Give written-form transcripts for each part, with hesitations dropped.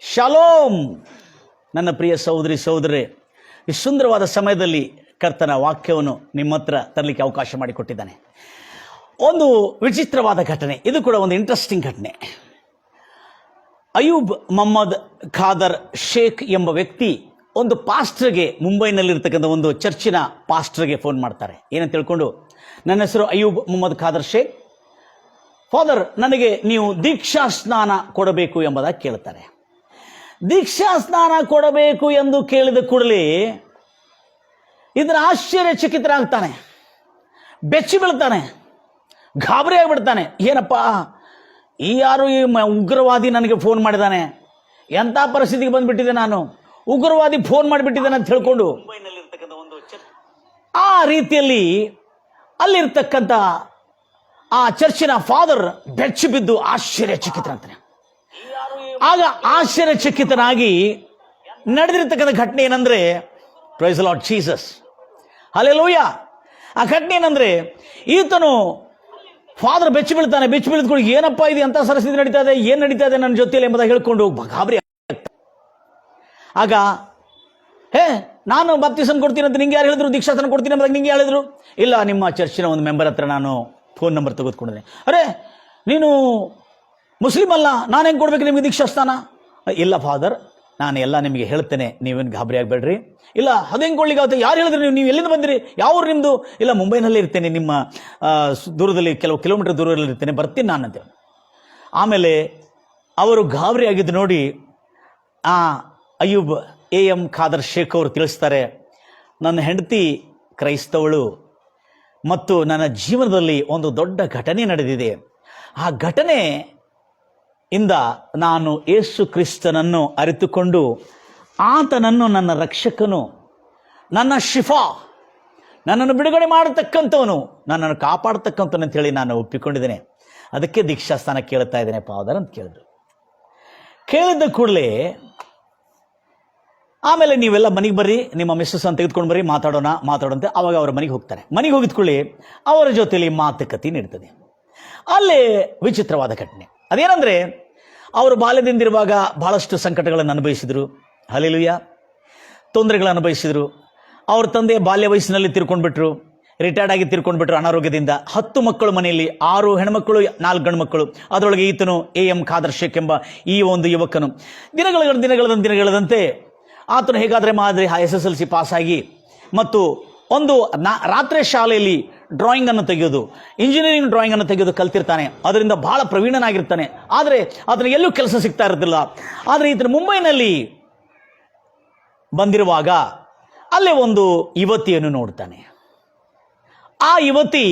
Shalom. ನನ್ನ ಪ್ರಿಯ ಸಹೋದರಿ ಸಹೋದರರೇ, ಈ ಸುಂದರವಾದ ಸಮಯದಲ್ಲಿ ಕರ್ತನ ವಾಕ್ಯವನ್ನು ನಿಮ್ಮ ಹತ್ರ ತರಲಿಕ್ಕೆ ಅವಕಾಶ ಮಾಡಿಕೊಟ್ಟಿದ್ದಾನೆ. ಒಂದು ವಿಚಿತ್ರವಾದ ಘಟನೆ, ಇದು ಕೂಡ ಒಂದು ಇಂಟ್ರೆಸ್ಟಿಂಗ್ ಘಟನೆ. ಅಯೂಬ್ ಮೊಹಮ್ಮದ್ ಖಾದರ್ ಶೇಖ್ ಎಂಬ ವ್ಯಕ್ತಿ ಒಂದು ಪಾಸ್ಟರ್ಗೆ, ಮುಂಬೈನಲ್ಲಿರ್ತಕ್ಕಂಥ ಒಂದು ಚರ್ಚಿನ ಪಾಸ್ಟರ್ಗೆ ಫೋನ್ ಮಾಡ್ತಾರೆ. ಏನಂತ ತಿಳ್ಕೊಂಡು, ನನ್ನ ಹೆಸರು ಅಯೂಬ್ ಮೊಹಮ್ಮದ್ ಖಾದರ್ ಶೇಖ್, ಫಾದರ್ ನನಗೆ ನೀವು ದೀಕ್ಷಾ ಸ್ನಾನ ಕೊಡಬೇಕು ಎಂಬುದಾಗಿ ಕೇಳ್ತಾರೆ. ದೀಕ್ಷಾ ಸ್ನಾನ ಕೊಡಬೇಕು ಎಂದು ಕೇಳಿದ ಕೂಡಲೇ ಇದರ ಆಶ್ಚರ್ಯಚಕಿತರಾಗ್ತಾನೆ, ಬೆಚ್ಚಿ ಬೀಳ್ತಾನೆ, ಗಾಬರಿ ಆಗಿಬಿಡ್ತಾನೆ. ಏನಪ್ಪ, ಯಾರು ಈ ಉಗ್ರವಾದಿ ನನಗೆ ಫೋನ್ ಮಾಡಿದ್ದಾನೆ, ಎಂಥ ಪರಿಸ್ಥಿತಿಗೆ ಬಂದ್ಬಿಟ್ಟಿದೆ, ನಾನು ಉಗ್ರವಾದಿ ಫೋನ್ ಮಾಡಿಬಿಟ್ಟಿದ್ದಾನೆ ಅಂತ ಹೇಳ್ಕೊಂಡು ಆ ರೀತಿಯಲ್ಲಿ ಅಲ್ಲಿರ್ತಕ್ಕಂಥ ಆ ಚರ್ಚಿನ ಫಾದರ್ ಬೆಚ್ಚಿ ಬಿದ್ದು ಆಶ್ಚರ್ಯಚಕಿತರಾಗ್ತಾನೆ. ಆಗ ಆಶ್ಚರ್ಯಚಕಿತನಾಗಿ ನಡೆದಿರ್ತಕ್ಕಂಥ ಘಟನೆ ಏನಂದ್ರೆ, ಪ್ರೈಸ್ ಲಾರ್ಡ್ ಜೀಸಸ್, ಹಲ್ಲೆಲೂಯಾ. ಆ ಘಟನೆ ಏನಂದ್ರೆ, ಈತನು ಫಾದರ್ ಬೆಚ್ಚಿ ಬೀಳ್ತಾನೆ. ಬೆಚ್ಚಿ ಬೀಳ್ಕೊಂಡು, ಏನಪ್ಪ ಇದು, ಎಂತ ಸರಸ್ವತಿ ನಡೀತಾ ಇದೆ, ಏನ್ ನಡೀತಾ ಇದೆ ನನ್ನ ಜೊತೆಯಲ್ಲಿ ಎಂಬುದಾಗಿ ಹೇಳ್ಕೊಂಡು ಗಾಬರಿ. ಆಗ ನಾನು ಬಾಪ್ತಿಸಮ್ ಕೊಡ್ತೀನಿ ಅಂತ ನಿಂಗೆ ಯಾರು ಹೇಳಿದ್ರು, ದೀಕ್ಷಾಸನ ಕೊಡ್ತೀನಿ ಎಂಬುದಾಗಿ ನಿಂಗೆ ಹೇಳಿದ್ರು? ಇಲ್ಲ, ನಿಮ್ಮ ಚರ್ಚಿನ ಒಂದು ಮೆಂಬರ್ ಹತ್ರ ನಾನು ಫೋನ್ ನಂಬರ್ ತೆಗೆದುಕೊಂಡಿದ್ದೆ. ಅರೆ, ನೀನು ಮುಸ್ಲಿಂ ಅಲ್ಲ, ನಾನು ಹೆಂಗೆ ಕೊಡ್ಬೇಕು ನಿಮಗೆ ದೀಕ್ಷಾಸ್ಥಾನ? ಇಲ್ಲ ಫಾದರ್, ನಾನು ಎಲ್ಲ ನಿಮಗೆ ಹೇಳ್ತೇನೆ, ನೀವೇನು ಗಾಬರಿ ಆಗಬೇಡ್ರಿ. ಇಲ್ಲ, ಅದು ಹೆಂಗೆ ಕೊಡ್ಲಿಕ್ಕೆ, ಯಾರು ಹೇಳಿದ್ರಿ, ನೀವು ಎಲ್ಲಿಂದ ಬಂದಿರಿ, ಯಾವ ಊರು ನಿಮ್ಮದು? ಇಲ್ಲ, ಮುಂಬೈನಲ್ಲೇ ಇರ್ತೇನೆ, ನಿಮ್ಮ ದೂರದಲ್ಲಿ ಕೆಲವು ಕಿಲೋಮೀಟರ್ ದೂರದಲ್ಲಿ ಇರ್ತೇನೆ, ಬರ್ತೀನಿ ನಾನಂತೆ. ಆಮೇಲೆ ಅವರು ಗಾಬರಿ ಆಗಿದ್ದು ನೋಡಿ ಆ ಅಯೂಬ್ ಎಂ ಖಾದರ್ ಶೇಖ್ ಅವರು ತಿಳಿಸ್ತಾರೆ, ನನ್ನ ಹೆಂಡತಿ ಕ್ರೈಸ್ತವಳು ಮತ್ತು ನನ್ನ ಜೀವನದಲ್ಲಿ ಒಂದು ದೊಡ್ಡ ಘಟನೆ ನಡೆದಿದೆ. ಆ ಘಟನೆ ಇಂದ ನಾನು ಯೇಸು ಕ್ರಿಸ್ತನನ್ನು ಅರಿತುಕೊಂಡು ಆತನನ್ನು ನನ್ನ ರಕ್ಷಕನು, ನನ್ನ ಶಿಫಾ, ನನ್ನನ್ನು ಬಿಡುಗಡೆ ಮಾಡತಕ್ಕಂಥವನು, ನನ್ನನ್ನು ಕಾಪಾಡತಕ್ಕಂಥವನು ಅಂತೇಳಿ ನಾನು ಒಪ್ಪಿಕೊಂಡಿದ್ದೇನೆ. ಅದಕ್ಕೆ ದೀಕ್ಷಾಸ್ಥಾನ ಕೇಳ್ತಾ ಇದ್ದೇನೆ ಫಾದರ್ ಅಂತ ಕೇಳಿದ್ರು. ಕೇಳಿದ ಕೂಡಲೇ ಆಮೇಲೆ ನೀವೆಲ್ಲ ಮನೆಗೆ ಬರ್ರಿ, ನಿಮ್ಮ ಮಿಸ್ಸಸ್ ಅಂತ ತೆಗೆದುಕೊಂಡು ಬರ್ರಿ, ಮಾತಾಡೋಂತೆ. ಅವಾಗ ಅವರ ಮನೆಗೆ ಹೋಗ್ತಾರೆ. ಮನೆಗೆ ಹೋಗಿದ ಕೂಡಲೇ ಅವರ ಜೊತೆಯಲ್ಲಿ ಮಾತುಕತೆ ನಡೀತದೆ. ಅಲ್ಲೇ ವಿಚಿತ್ರವಾದ ಘಟನೆ ಅದೇನಂದ್ರೆ, ಅವರು ಬಾಲ್ಯದಿಂದಿರುವಾಗ ಬಹಳಷ್ಟು ಸಂಕಟಗಳನ್ನು ಅನುಭವಿಸಿದರು. ಹಲ್ಲೆಲೂಯಾ. ತೊಂದರೆಗಳನ್ನು ಅನುಭವಿಸಿದರು. ಅವ್ರ ತಂದೆ ಬಾಲ್ಯ ವಯಸ್ಸಿನಲ್ಲಿ ತೀರ್ಕೊಂಡ್ಬಿಟ್ರು, ರಿಟೈರ್ಡ್ ಆಗಿ ತೀರ್ಕೊಂಡ್ಬಿಟ್ರು ಅನಾರೋಗ್ಯದಿಂದ. 10 ಮಕ್ಕಳು ಮನೆಯಲ್ಲಿ, 6 ಹೆಣ್ಮಕ್ಕಳು 4 ಗಂಡು ಮಕ್ಕಳು. ಅದರೊಳಗೆ ಈತನು ಎಂ ಖಾದರ್ ಶೇಖ್ ಎಂಬ ಈ ಒಂದು ಯುವಕನು ದಿನಗಳದಂತೆ ಆತನು ಹೇಗಾದರೆ ಮಾದರಿ SSLC ಪಾಸಾಗಿ ಮತ್ತು ಒಂದು ರಾತ್ರಿ ಶಾಲೆಯಲ್ಲಿ ಡ್ರಾಯಿಂಗ್ ಅನ್ನು ತೆಗೆಯೋದು, ಇಂಜಿನಿಯರಿಂಗ್ ಡ್ರಾಯಿಂಗ್ ಅನ್ನು ತೆಗೆಯೋದು ಕಲ್ತಿರ್ತಾನೆ. ಅದರಿಂದ ಬಹಳ ಪ್ರವೀಣನಾಗಿರ್ತಾನೆ. ಆದರೆ ಅದನ್ನು ಎಲ್ಲೂ ಕೆಲಸ ಸಿಗ್ತಾ ಇರೋದಿಲ್ಲ. ಆದರೆ ಈತನು ಮುಂಬೈನಲ್ಲಿ ಬಂದಿರುವಾಗ ಅಲ್ಲೇ ಒಂದು ಯುವತಿಯನ್ನು ನೋಡ್ತಾನೆ. ಆ ಯುವತಿ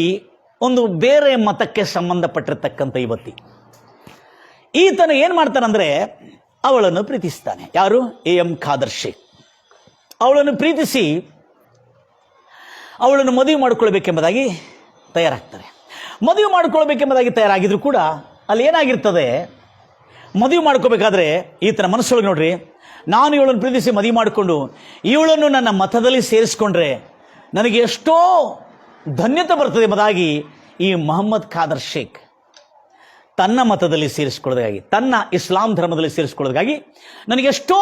ಒಂದು ಬೇರೆ ಮತಕ್ಕೆ ಸಂಬಂಧಪಟ್ಟಿರ್ತಕ್ಕಂಥ ಯುವತಿ. ಈತನು ಏನ್ ಮಾಡ್ತಾನಂದ್ರೆ, ಅವಳನ್ನು ಪ್ರೀತಿಸ್ತಾನೆ. ಯಾರು? ಎಂ ಖಾದರ್ ಶೇಖ್. ಅವಳನ್ನು ಪ್ರೀತಿಸಿ ಅವಳನ್ನು ಮದುವೆ ಮಾಡಿಕೊಳ್ಬೇಕೆಂಬುದಾಗಿ ತಯಾರಾಗ್ತಾರೆ. ಮದುವೆ ಮಾಡಿಕೊಳ್ಬೇಕೆಂಬುದಾಗಿ ತಯಾರಾಗಿದ್ರು ಕೂಡ ಅಲ್ಲಿ ಏನಾಗಿರ್ತದೆ, ಮದುವೆ ಮಾಡ್ಕೋಬೇಕಾದ್ರೆ ಈತನ ಮನಸ್ಸೊಳಗೆ ನೋಡ್ರಿ, ನಾನು ಇವಳನ್ನು ಪ್ರೀತಿಸಿ ಮದುವೆ ಮಾಡಿಕೊಂಡು ಇವಳನ್ನು ನನ್ನ ಮತದಲ್ಲಿ ಸೇರಿಸ್ಕೊಂಡ್ರೆ ನನಗೆ ಎಷ್ಟೋ ಧನ್ಯತೆ ಬರ್ತದೆ ಎಂಬುದಾಗಿ ಈ ಮೊಹಮ್ಮದ್ ಖಾದರ್ ಶೇಖ್ ತನ್ನ ಮತದಲ್ಲಿ ಸೇರಿಸಿಕೊಳ್ಳೋದಾಗಿ, ತನ್ನ ಇಸ್ಲಾಂ ಧರ್ಮದಲ್ಲಿ ಸೇರಿಸಿಕೊಳ್ಳೋದಾಗಿ ನನಗೆ ಎಷ್ಟೋ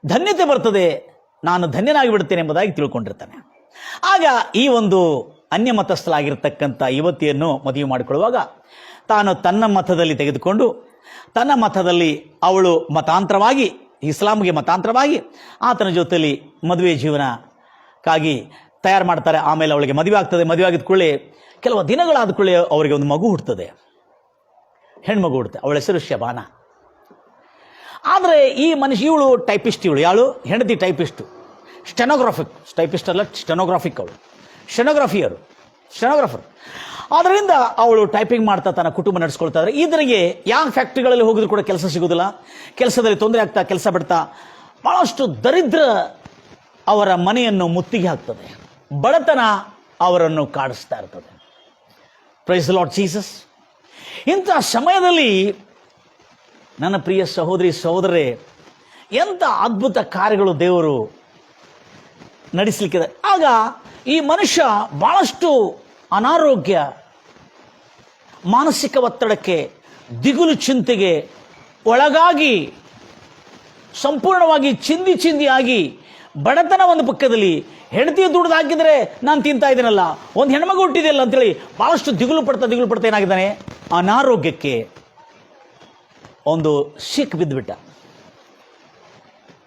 ಧನ್ಯತೆ ಬರ್ತದೆ, ನಾನು ಧನ್ಯನಾಗಿ ಬಿಡ್ತೇನೆ ಎಂಬುದಾಗಿ ತಿಳ್ಕೊಂಡಿರ್ತಾನೆ. ಆಗ ಈ ಒಂದು ಅನ್ಯ ಮತಸ್ಥಳಾಗಿರ್ತಕ್ಕಂಥ ಯುವತಿಯನ್ನು ಮದುವೆ ಮಾಡಿಕೊಳ್ಳುವಾಗ ತಾನು ತನ್ನ ಮತದಲ್ಲಿ ತೆಗೆದುಕೊಂಡು, ತನ್ನ ಮತದಲ್ಲಿ ಅವಳು ಮತಾಂತರವಾಗಿ, ಇಸ್ಲಾಂಗೆ ಮತಾಂತರವಾಗಿ ಆತನ ಜೊತೆಯಲ್ಲಿ ಮದುವೆ ಜೀವನಕ್ಕಾಗಿ ತಯಾರು ಮಾಡ್ತಾರೆ. ಆಮೇಲೆ ಅವಳಿಗೆ ಮದುವೆ ಆಗ್ತದೆ. ಮದುವೆ ಆಗಿದ ಕೂಡಲೇ ಕೆಲವು ದಿನಗಳಾದ ಕೂಡಲೇ ಅವರಿಗೆ ಒಂದು ಮಗು ಹುಟ್ಟುತ್ತದೆ, ಹೆಣ್ಮಗು ಹುಡುತ್ತೆ. ಅವಳ ಹೆಸರು ಶಬಾನ. ಆದರೆ ಈ ಮನುಷ್ಯ, ಇವಳು ಟೈಪಿಸ್ಟ್, ಯಾಳು ಹೆಂಡತಿ ಟೈಪಿಸ್ಟು, ಟೈಪಿಸ್ಟ್ ಅಲ್ಲ, ಅವಳು ಸ್ಟೆನೋಗ್ರಾಫರ್. ಅದರಿಂದ ಅವಳು ಟೈಪಿಂಗ್ ಮಾಡ್ತಾ ತನ್ನ ಕುಟುಂಬ ನಡೆಸ್ಕೊಳ್ತಾ ಇದ್ರೆ, ಇದರಿಗೆ ಯಾವ ಫ್ಯಾಕ್ಟ್ರಿಗಳಲ್ಲಿ ಹೋಗಿದ್ರು ಕೂಡ ಕೆಲಸ ಸಿಗೋದಿಲ್ಲ, ಕೆಲಸದಲ್ಲಿ ತೊಂದರೆ ಆಗ್ತಾ, ಕೆಲಸ ಬಿಡ್ತಾ ಬಹಳಷ್ಟು ದರಿದ್ರ ಅವರ ಮನೆಯನ್ನು ಮುತ್ತಿಗೆ ಹಾಕ್ತದೆ, ಬಡತನ ಅವರನ್ನು ಕಾಡಿಸ್ತಾ ಇರ್ತದೆ. Praise Lord Jesus. ಇಂಥ ಸಮಯದಲ್ಲಿ ನನ್ನ ಪ್ರಿಯ ಸಹೋದರಿ ಸಹೋದರರೇ, ಎಂಥ ಅದ್ಭುತ ಕಾರ್ಯಗಳು ದೇವರು ನಡೆಸಲಿಕ್ಕಿದೆ. ಆಗ ಈ ಮನುಷ್ಯ ಬಹಳಷ್ಟು ಅನಾರೋಗ್ಯ, ಮಾನಸಿಕ ಒತ್ತಡಕ್ಕೆ, ದಿಗುಲು ಚಿಂತೆಗೆ ಒಳಗಾಗಿ ಸಂಪೂರ್ಣವಾಗಿ ಚಿಂದಿ ಚಿಂದಿಯಾಗಿ ಬಡತನ ಒಂದು ಪಕ್ಕದಲ್ಲಿ, ಹೆಂಡತಿ ದುಡ್ದು ಹಾಕಿದರೆ ನಾನು ತಿಂತಾ ಇದ್ದೀನಲ್ಲ, ಒಂದು ಹೆಣ್ಮಗು ಹುಟ್ಟಿದೆಯಲ್ಲ ಅಂತೇಳಿ ಭಾಳಷ್ಟು ದಿಗುಲು ಪಡ್ತಾ ಏನಾಗಿದ್ದಾನೆ, ಅನಾರೋಗ್ಯಕ್ಕೆ ಒಂದು ಸಿಕ್ ಬಿದ್ದುಬಿಟ್ಟ.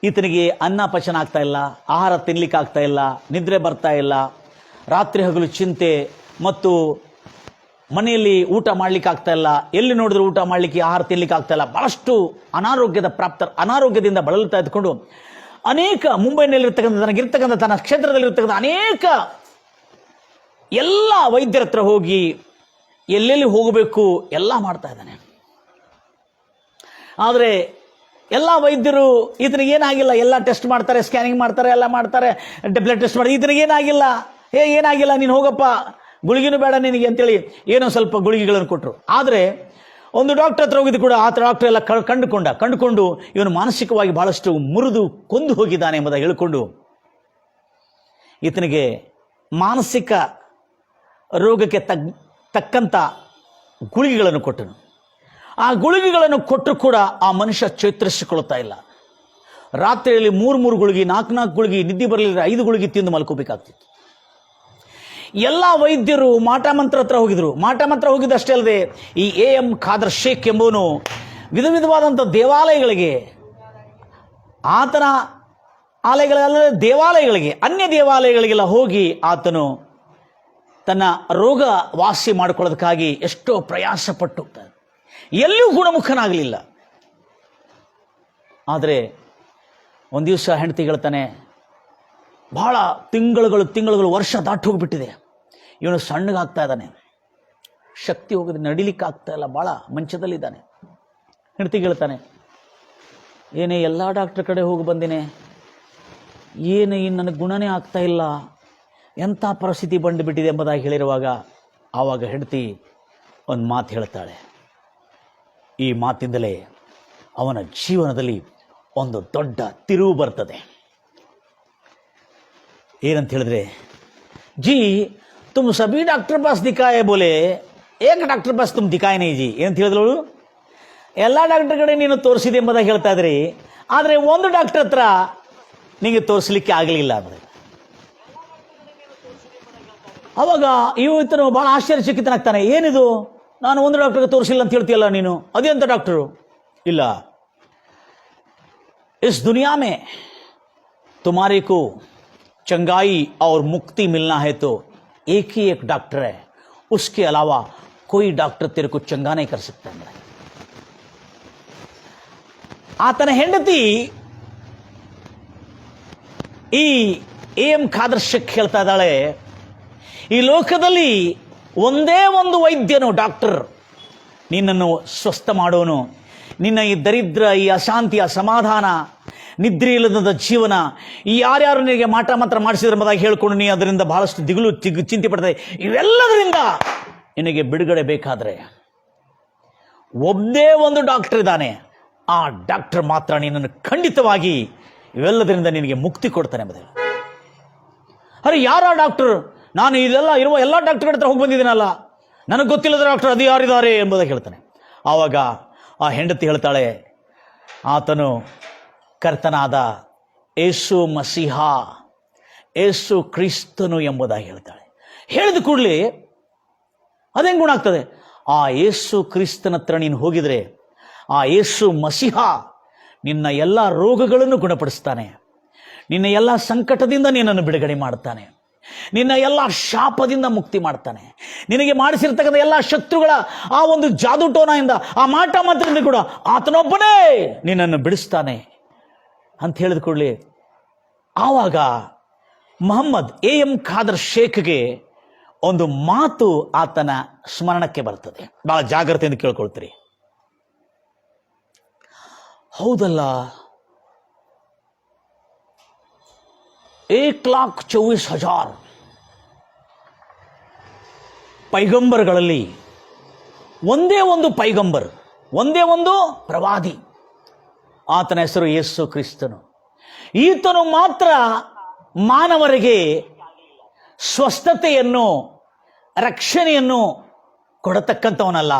ಈತನಿಗೆ ಅನ್ನ ಪಚನ ಆಗ್ತಾ ಇಲ್ಲ, ಆಹಾರ ತಿನ್ಲಿಕ್ಕೆ ಆಗ್ತಾ ಇಲ್ಲ, ನಿದ್ರೆ ಬರ್ತಾ ಇಲ್ಲ, ರಾತ್ರಿ ಹಗಲು ಚಿಂತೆ ಮತ್ತು ಮನೆಯಲ್ಲಿ ಊಟ ಮಾಡ್ಲಿಕ್ಕೆ ಆಗ್ತಾ ಇಲ್ಲ, ಎಲ್ಲಿ ನೋಡಿದ್ರು ಊಟ ಮಾಡ್ಲಿಕ್ಕೆ, ಆಹಾರ ತಿನ್ಲಿಕ್ಕೆ ಆಗ್ತಾ ಇಲ್ಲ, ಬಹಳಷ್ಟು ಅನಾರೋಗ್ಯದಿಂದ ಬಳಲ್ತಾ ಇದ್ಕೊಂಡು ಅನೇಕ ಮುಂಬೈನಲ್ಲಿರ್ತಕ್ಕಂಥ ತನ್ನ ಕ್ಷೇತ್ರದಲ್ಲಿರ್ತಕ್ಕಂಥ ಅನೇಕ ಎಲ್ಲ ವೈದ್ಯರ ಹತ್ರ ಹೋಗಿ ಎಲ್ಲೆಲ್ಲಿ ಹೋಗಬೇಕು ಎಲ್ಲ ಮಾಡ್ತಾ ಇದ್ದಾನೆ. ಆದರೆ ಎಲ್ಲ ವೈದ್ಯರು ಈತನಿಗೆ ಏನಾಗಿಲ್ಲ, ಎಲ್ಲ ಟೆಸ್ಟ್ ಮಾಡ್ತಾರೆ, ಸ್ಕ್ಯಾನಿಂಗ್ ಮಾಡ್ತಾರೆ, ಎಲ್ಲ ಮಾಡ್ತಾರೆ, ಬ್ಲಡ್ ಟೆಸ್ಟ್ ಮಾಡಿ, ಈತನಿಗೆ ಏನಾಗಿಲ್ಲ, ನೀನು ಹೋಗಪ್ಪ, ಗುಳಿಗೆನೂ ಬೇಡ ನಿನಗೆ ಅಂತೇಳಿ ಏನೋ ಸ್ವಲ್ಪ ಗುಳಿಗೆಗಳನ್ನು ಕೊಟ್ಟರು. ಆದರೆ ಒಂದು ಡಾಕ್ಟರ್ ಹತ್ರ ಹೋಗಿದ್ದು ಕೂಡ ಆತ ಡಾಕ್ಟರ್ ಎಲ್ಲ ಕಂಡುಕೊಂಡು ಇವನು ಮಾನಸಿಕವಾಗಿ ಬಹಳಷ್ಟು ಮುರಿದು ಕೊಂದು ಹೋಗಿದ್ದಾನೆ ಎಂಬುದಾಗಿ ಹೇಳಿಕೊಂಡು ಈತನಿಗೆ ಮಾನಸಿಕ ರೋಗಕ್ಕೆ ತಕ್ಕಂಥ ಗುಳಿಗೆಗಳನ್ನು ಕೊಟ್ಟನು. ಆ ಗುಳಿಗೆಗಳನ್ನು ಕೊಟ್ಟರು ಕೂಡ ಆ ಮನುಷ್ಯ ಚೇತರಿಸಿಕೊಳ್ಳುತ್ತಾ ಇಲ್ಲ. ರಾತ್ರಿಯಲ್ಲಿ 3 ಗುಳಿಗೆ, 4 ಗುಳಿಗೆ, ನಿದ್ದೆ ಬರಲಿಲ್ಲ, 5 ಗುಳಿಗೆ ತಿಂದು ಮಲ್ಕೋಬೇಕಾಗ್ತಿತ್ತು. ಎಲ್ಲ ವೈದ್ಯರು ಮಾಟ ಮಂತ್ರ ಹತ್ರ ಹೋಗಿದ್ರು. ಮಾಟ ಮಂತ್ರ ಹೋಗಿದ್ದಷ್ಟೇ ಅಲ್ಲದೆ ಈ ಎಂ ಖಾದರ್ ಶೇಖ್ ಎಂಬುವನು ವಿಧ ವಿಧವಾದಂಥ ದೇವಾಲಯಗಳಿಗೆ, ಆತನ ಆಲಯಗಳಲ್ಲದೆ ದೇವಾಲಯಗಳಿಗೆ, ಅನ್ಯ ದೇವಾಲಯಗಳಿಗೆಲ್ಲ ಹೋಗಿ ಆತನು ತನ್ನ ರೋಗ ವಾಸಿ ಮಾಡಿಕೊಳ್ಳೋದಕ್ಕಾಗಿ ಎಷ್ಟೋ ಪ್ರಯಾಸಪಟ್ಟು ಎಲ್ಲಿಯೂ ಗುಣಮುಖನಾಗಲಿಲ್ಲ. ಆದರೆ ಒಂದು ದಿವಸ ಹೆಂಡತಿ ಹೇಳ್ತಾನೆ, ಬಹಳ ತಿಂಗಳುಗಳು ವರ್ಷ ದಾಟಿ ಹೋಗಿಬಿಟ್ಟಿದೆ, ಇವನು ಸಣ್ಣಗಾಗ್ತಾ ಇದ್ದಾನೆ, ಶಕ್ತಿ ಹೋಗಿದೆ, ನಡಿಲಿಕ್ಕೆ ಆಗ್ತಾ ಇಲ್ಲ, ಭಾಳ ಮಂಚದಲ್ಲಿದ್ದಾನೆ. ಹೆಂಡತಿಗೆ ಹೇಳ್ತಾನೆ, ಏನೇ ಎಲ್ಲ ಡಾಕ್ಟರ್ ಕಡೆ ಹೋಗಿ ಬಂದಿನಿ, ಏನು ಇನ್ನು ನನಗೆ ಗುಣನೇ ಆಗ್ತಾ ಇಲ್ಲ, ಎಂಥ ಪರಿಸ್ಥಿತಿ ಬಂದುಬಿಟ್ಟಿದೆ ಎಂಬುದಾಗಿ ಹೇಳಿರುವಾಗ ಆವಾಗ ಹೆಂಡತಿ ಒಂದು ಮಾತು ಹೇಳ್ತಾಳೆ. ಈ ಮಾತಿಂದಲೇ ಅವನ ಜೀವನದಲ್ಲಿ ಒಂದು ದೊಡ್ಡ ತಿರುವು ಬರ್ತದೆ. ಏನಂತ ಹೇಳಿದ್ರೆ, जी तुम सभी डॉक्टर पास दिखाए, बोले एक डॉक्टर पास तुम दिखाए नहीं जी ಏನಂತ ಹೇಳಿದ್ರು. ಎಲ್ಲ ಡಾಕ್ಟರ್ ಕಡೆ ನೀನು ತೋರಿಸಿದೆ ಎಂಬುದಾಗಿ ಹೇಳ್ತಾ ಇದ್ರಿ, ಆದರೆ ಒಂದು ಡಾಕ್ಟರ್ ಹತ್ರ ನಿಮಗೆ ತೋರಿಸಲಿಕ್ಕೆ ಆಗಲಿಲ್ಲ ಅಂದರೆ. ಅವಾಗ ಇವತ್ತನು ಭಾಳ ಆಶ್ಚರ್ಯಚಕಿತನಾಗ್ತಾನೆ. ಏನಿದು, ನಾನು ಒಂದು ಡಾಕ್ಟರ್ಗೆ ತೋರಿಸಿಲ್ಲ ಅಂತ ಹೇಳ್ತೀಯಲ್ಲ ನೀನು, ಅದೆಂತ ಡಾಕ್ಟರು? ಇಲ್ಲ, इस दुनिया में तुम्हारे को चंगाई और मुक्ति मिलना है तो एक ही एक डॉक्टर है, उसके अलावा कोई डॉक्टर तेरे को चंगा नहीं कर सकता है. ಆತನ ಹೆಂಡತಿ ಈ ಎಂ ಖಾದರ್ ಶೇಖ್ ಹೇಳ್ತಾ ಇದ್ದಾಳೆ, ಈ ಲೋಕದಲ್ಲಿ ಒಂದೇ ಒಂದು ವೈದ್ಯನು, ಡಾಕ್ಟರ್, ನಿನ್ನನ್ನು ಸ್ವಸ್ಥ ಮಾಡೋನು, ನಿನ್ನ ಈ ದರಿದ್ರ, ಈ ಅಶಾಂತಿ, ಅಸಮಾಧಾನ, ನಿದ್ರೆ ಇಲ್ಲದ ಜೀವನ, ಈ ಯಾರ್ಯಾರು ನಿನಗೆ ಮಾಟ ಮಾತ್ರ ಮಾಡಿಸಿದ್ರ ಎಂಬುದಾಗಿ ಹೇಳ್ಕೊಂಡು ನೀ ಅದರಿಂದ ಬಹಳಷ್ಟು ದಿಗುಲು ಚಿಂತೆ ಪಡ್ತದೆ, ಇವೆಲ್ಲದರಿಂದ ನಿನಗೆ ಬಿಡುಗಡೆ ಬೇಕಾದರೆ ಒಂದೇ ಒಂದು ಡಾಕ್ಟರ್ ಇದ್ದಾನೆ, ಆ ಡಾಕ್ಟರ್ ಮಾತ್ರ ನಿನ್ನನ್ನು ಖಂಡಿತವಾಗಿ ಇವೆಲ್ಲದರಿಂದ ನಿನಗೆ ಮುಕ್ತಿ ಕೊಡ್ತಾನೆ ಎಂಬುದಾಗಿ. ಅರೆ ಯಾರ ಡಾಕ್ಟರ್? ನಾನು ಇದೆಲ್ಲ ಇರುವ ಎಲ್ಲ ಡಾಕ್ಟರ್ ಹತ್ರ ಹೋಗಿ ಬಂದಿದ್ದೀನಲ್ಲ, ನನಗೆ ಗೊತ್ತಿಲ್ಲದ ಡಾಕ್ಟರ್ ಅದು ಯಾರಿದ್ದಾರೆ ಎಂಬುದಾಗಿ ಹೇಳ್ತಾನೆ. ಆವಾಗ ಆ ಹೆಂಡತಿ ಹೇಳ್ತಾಳೆ, ಆತನು ಕರ್ತನಾದ ಯೇಸು ಮಸೀಹ, ಯೇಸು ಕ್ರಿಸ್ತನು ಎಂಬುದಾಗಿ ಹೇಳ್ತಾಳೆ. ಹೇಳಿದ ಕೂಡಲೇ ಅದೇನು ಗುಣ ಆಗ್ತದೆ? ಆ ಯೇಸು ಕ್ರಿಸ್ತನ ಹತ್ರ ನೀನು ಹೋಗಿದರೆ ಆ ಯೇಸು ಮಸೀಹ ನಿನ್ನ ಎಲ್ಲ ರೋಗಗಳನ್ನು ಗುಣಪಡಿಸ್ತಾನೆ, ನಿನ್ನ ಎಲ್ಲ ಸಂಕಟದಿಂದ ನಿನ್ನನ್ನು ಬಿಡುಗಡೆ ಮಾಡ್ತಾನೆ, ನಿನ್ನ ಎಲ್ಲ ಶಾಪದಿಂದ ಮುಕ್ತಿ ಮಾಡ್ತಾನೆ, ನಿನಗೆ ಮಾಡಿಸಿರ್ತಕ್ಕಂಥ ಎಲ್ಲ ಶತ್ರುಗಳ ಆ ಒಂದು ಜಾದೂಟೋನದಿಂದ, ಆ ಮಾಟ ಮಂತ್ರದಿಂದ ಕೂಡ ಆತನೊಬ್ಬನೇ ನಿನ್ನನ್ನು ಬಿಡಿಸ್ತಾನೆ ಅಂತ ಹೇಳಿದ ಕೂಡಲೇ ಆವಾಗ ಮೊಹಮ್ಮದ್ ಎಂ ಖಾದರ್ ಶೇಖ್ಗೆ ಒಂದು ಮಾತು ಆತನ ಸ್ಮರಣಕ್ಕೆ ಬರ್ತದೆ. ಬಹಳ ಜಾಗ್ರತೆಯಿಂದ ಕೇಳ್ಕೊಳ್ತೀರಿ. ಹೌದಲ್ಲ, 1,24,000 ಪೈಗಂಬರ್ಗಳಲ್ಲಿ ಒಂದೇ ಒಂದು ಪೈಗಂಬರ್, ಒಂದೇ ಒಂದು ಪ್ರವಾದಿ, ಆತನ ಹೆಸರು ಯೇಸು ಕ್ರಿಸ್ತನು. ಈತನು ಮಾತ್ರ ಮಾನವರಿಗೆ ಸ್ವಸ್ಥತೆಯನ್ನು, ರಕ್ಷಣೆಯನ್ನು ಕೊಡತಕ್ಕಂಥವನಲ್ಲ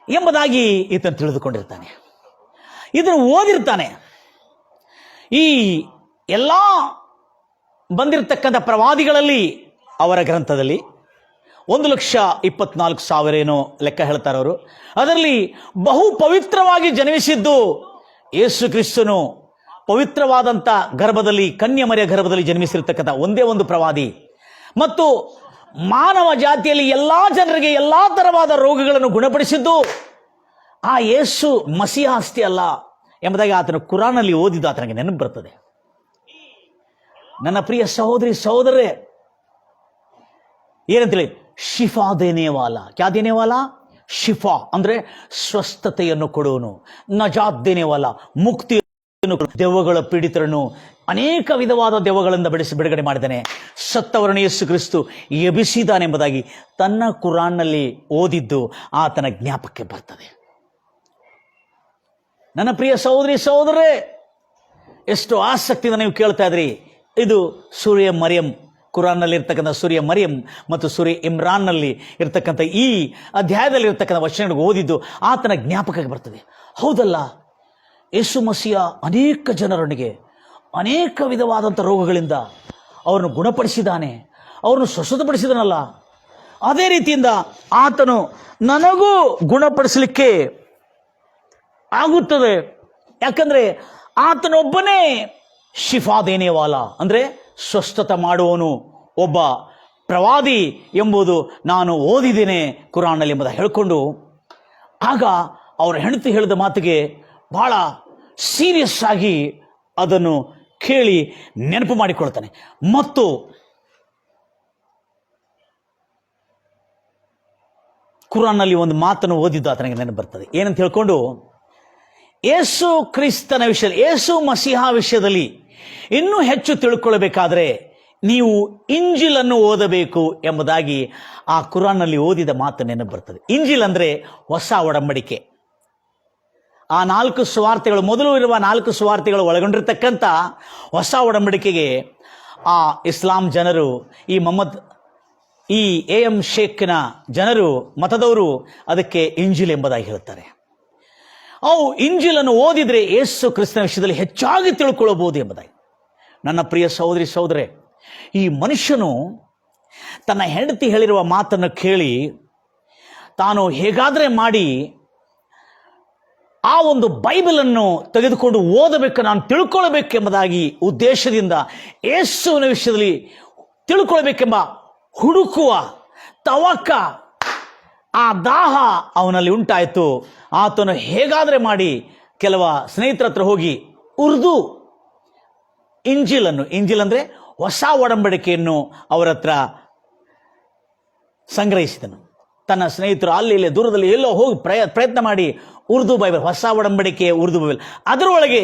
ಎಂಬುದಾಗಿ ಈತನು ತಿಳಿದುಕೊಂಡಿರ್ತಾನೆ. ಇದನ್ನು ಓದಿರ್ತಾನೆ. ಈ ಎಲ್ಲ ಬಂದಿರತಕ್ಕಂಥ ಪ್ರವಾದಿಗಳಲ್ಲಿ ಅವರ ಗ್ರಂಥದಲ್ಲಿ 1,24,000 ಏನೋ ಲೆಕ್ಕ ಹೇಳ್ತಾರೆ ಅವರು. ಅದರಲ್ಲಿ ಬಹು ಪವಿತ್ರವಾಗಿ ಜನ್ಮಿಸಿದ್ದು ಯೇಸು ಕ್ರಿಸ್ತನು ಪವಿತ್ರವಾದಂಥ ಗರ್ಭದಲ್ಲಿ, ಕನ್ಯಮರಿಯ ಗರ್ಭದಲ್ಲಿ ಜನ್ಮಿಸಿರ್ತಕ್ಕಂಥ ಒಂದೇ ಒಂದು ಪ್ರವಾದಿ. ಮತ್ತು ಮಾನವ ಜಾತಿಯಲ್ಲಿ ಎಲ್ಲ ಜನರಿಗೆ ಎಲ್ಲ ತರವಾದ ರೋಗಗಳನ್ನು ಗುಣಪಡಿಸಿದ್ದು ಆ ಯೇಸು ಮಸೀಹ ಅಷ್ಟೇ ಅಲ್ಲ ಎಂಬುದಾಗಿ ಆತನು ಕುರಾನಲ್ಲಿ ಓದಿದ್ದು ಆತನಿಗೆ ನೆನಪು ಬರ್ತದೆ. ನನ್ನ ಪ್ರಿಯ ಸಹೋದರಿ ಸಹೋದರರೇ, ಏನಂತೇಳಿ ಶಿಫಾ ದೇನೇವಾಲ. ಕ್ಯಾ ದೇನೇವಾಲ? ಶಿಫಾ ಅಂದ್ರೆ ಸ್ವಸ್ಥತೆಯನ್ನು ಕೊಡುವನು. ನಜಾತ್ ದೇನೇವಾಲ, ಮುಕ್ತಿಯನ್ನು. ದೆವ್ವಗಳ ಪೀಡಿತರನ್ನು ಅನೇಕ ವಿಧವಾದ ದೆವ್ವಗಳಿಂದ ಬಿಡುಗಡೆ ಮಾಡಿದ್ದಾನೆ. ಸತ್ತವರನ್ನು ಯೇಸು ಕ್ರಿಸ್ತು ಎಬ್ಬಿಸಿದ್ದಾನೆಂಬುದಾಗಿ ತನ್ನ ಕುರಾನ್ನಲ್ಲಿ ಓದಿದ್ದು ಆತನ ಜ್ಞಾಪಕ್ಕೆ ಬರ್ತದೆ. ನನ್ನ ಪ್ರಿಯ ಸಹೋದರಿ ಸಹೋದರರೇ, ಎಷ್ಟು ಆಸಕ್ತಿಯಿಂದ ನೀವು ಕೇಳ್ತಾ ಇದ್ರಿ. ಇದು ಸೂರ್ಯ ಮರಿಯಂ, ಕುರಾನ್ನಲ್ಲಿ ಇರ್ತಕ್ಕಂಥ ಸೂರ್ಯ ಮರಿಯಂ ಮತ್ತು ಸೂರ್ಯ ಇಮ್ರಾನ್ನಲ್ಲಿ ಇರ್ತಕ್ಕಂಥ ಈ ಅಧ್ಯಾಯದಲ್ಲಿ ಇರ್ತಕ್ಕಂಥ ವಚನಗಳಿಗೆ ಓದಿದ್ದು ಆತನ ಜ್ಞಾಪಕಕ್ಕೆ ಬರ್ತದೆ. ಹೌದಲ್ಲ, ಯೇಸು ಮಸೀಹ ಅನೇಕ ಜನರೊಂದಿಗೆ ಅನೇಕ ವಿಧವಾದಂಥ ರೋಗಗಳಿಂದ ಅವರನ್ನು ಗುಣಪಡಿಸಿದ್ದಾನೆ, ಅವರನ್ನು ಸ್ವಸ್ಥಪಡಿಸಿದನಲ್ಲ. ಅದೇ ರೀತಿಯಿಂದ ಆತನು ನನಗೂ ಗುಣಪಡಿಸಲಿಕ್ಕೆ ಆಗುತ್ತದೆ. ಯಾಕಂದ್ರೆ ಆತನೊಬ್ಬನೇ ಶಿಫಾ ದೇನೇವಾಲ ಅಂದ್ರೆ ಸ್ವಸ್ಥತೆ ಮಾಡುವವನು, ಒಬ್ಬ ಪ್ರವಾದಿ ಎಂಬುದು ನಾನು ಓದಿದ್ದೇನೆ ಕುರಾನ್ನಲ್ಲಿ ಎಂಬುದ ಹೇಳಿಕೊಂಡು, ಆಗ ಅವರ ಹೆಂಡತಿ ಹೇಳಿದ ಮಾತಿಗೆ ಬಹಳ ಸೀರಿಯಸ್ ಆಗಿ ಅದನ್ನು ಕೇಳಿ ನೆನಪು ಮಾಡಿಕೊಳ್ತಾನೆ. ಮತ್ತು ಕುರಾನ್ನಲ್ಲಿ ಒಂದು ಮಾತನ್ನು ಓದಿದ್ದು ಆತನಿಗೆ ನೆನಪು ಬರ್ತದೆ. ಏನಂತ ಹೇಳ್ಕೊಂಡು, ಯೇಸು ಕ್ರಿಸ್ತನ ವಿಷಯದಲ್ಲಿ, ಯೇಸು ಮಸೀಹ ವಿಷಯದಲ್ಲಿ ಇನ್ನೂ ಹೆಚ್ಚು ತಿಳ್ಕೊಳ್ಬೇಕಾದ್ರೆ ನೀವು ಇಂಜಿಲನ್ನು ಓದಬೇಕು ಎಂಬುದಾಗಿ ಆ ಕುರಾನ್ನಲ್ಲಿ ಓದಿದ ಮಾತು ನೆನಪು ಬರ್ತದೆ. ಇಂಜಿಲ್ ಅಂದ್ರೆ ಹೊಸ ಒಡಂಬಡಿಕೆ. ಆ 4 ಸುವಾರ್ತೆಗಳು, ಮೊದಲು ಇರುವ 4 ಸುವಾರ್ತೆಗಳು ಒಳಗೊಂಡಿರ್ತಕ್ಕಂಥ ಹೊಸ ಒಡಂಬಡಿಕೆಗೆ ಆ ಇಸ್ಲಾಂ ಜನರು, ಈ AM ಶೇಖ್ನ ಜನರು, ಮತದವರು ಅದಕ್ಕೆ ಇಂಜಿಲ್ ಎಂಬುದಾಗಿ ಹೇಳ್ತಾರೆ. ಅವು ಇಂಜಿಲನ್ನು ಓದಿದ್ರೆ ಯೇಸು ಕ್ರಿಸ್ತನ ವಿಷಯದಲ್ಲಿ ಹೆಚ್ಚಾಗಿ ತಿಳ್ಕೊಳ್ಳಬಹುದು ಎಂಬುದಾಗಿ. ನನ್ನ ಪ್ರಿಯ ಸಹೋದರಿ ಸಹೋದರೇ, ಈ ಮನುಷ್ಯನು ತನ್ನ ಹೆಂಡತಿ ಹೇಳಿರುವ ಮಾತನ್ನು ಕೇಳಿ ತಾನು ಹೇಗಾದರೆ ಮಾಡಿ ಆ ಒಂದು ಬೈಬಲನ್ನು ತೆಗೆದುಕೊಂಡು ಓದಬೇಕು, ನಾನು ತಿಳ್ಕೊಳ್ಬೇಕೆಂಬುದಾಗಿ ಉದ್ದೇಶದಿಂದ ಯೇಸುವಿನ ವಿಷಯದಲ್ಲಿ ತಿಳ್ಕೊಳ್ಬೇಕೆಂಬ ಹುಡುಕುವ ತವಕ, ಆ ದಾಹ ಅವನಲ್ಲಿ ಉಂಟಾಯಿತು. ಆತನು ಹೇಗಾದರೆ ಮಾಡಿ ಕೆಲವ ಸ್ನೇಹಿತರ ಹತ್ರ ಹೋಗಿ ಉರ್ದು ಇಂಜಿಲ್ ಅಂದ್ರೆ ಹೊಸ ಒಡಂಬಡಿಕೆಯನ್ನು ಅವರ ಹತ್ರ ಸಂಗ್ರಹಿಸಿದನು. ತನ್ನ ಸ್ನೇಹಿತರು ಅಲ್ಲಿ ಇಲ್ಲಿ ದೂರದಲ್ಲಿ ಎಲ್ಲೋ ಹೋಗಿ ಪ್ರಯತ್ನ ಮಾಡಿ ಉರ್ದು ಬೈಬಲ್, ಹೊಸ ಒಡಂಬಡಿಕೆಯ ಉರ್ದು ಬೈಬಲ್, ಅದರೊಳಗೆ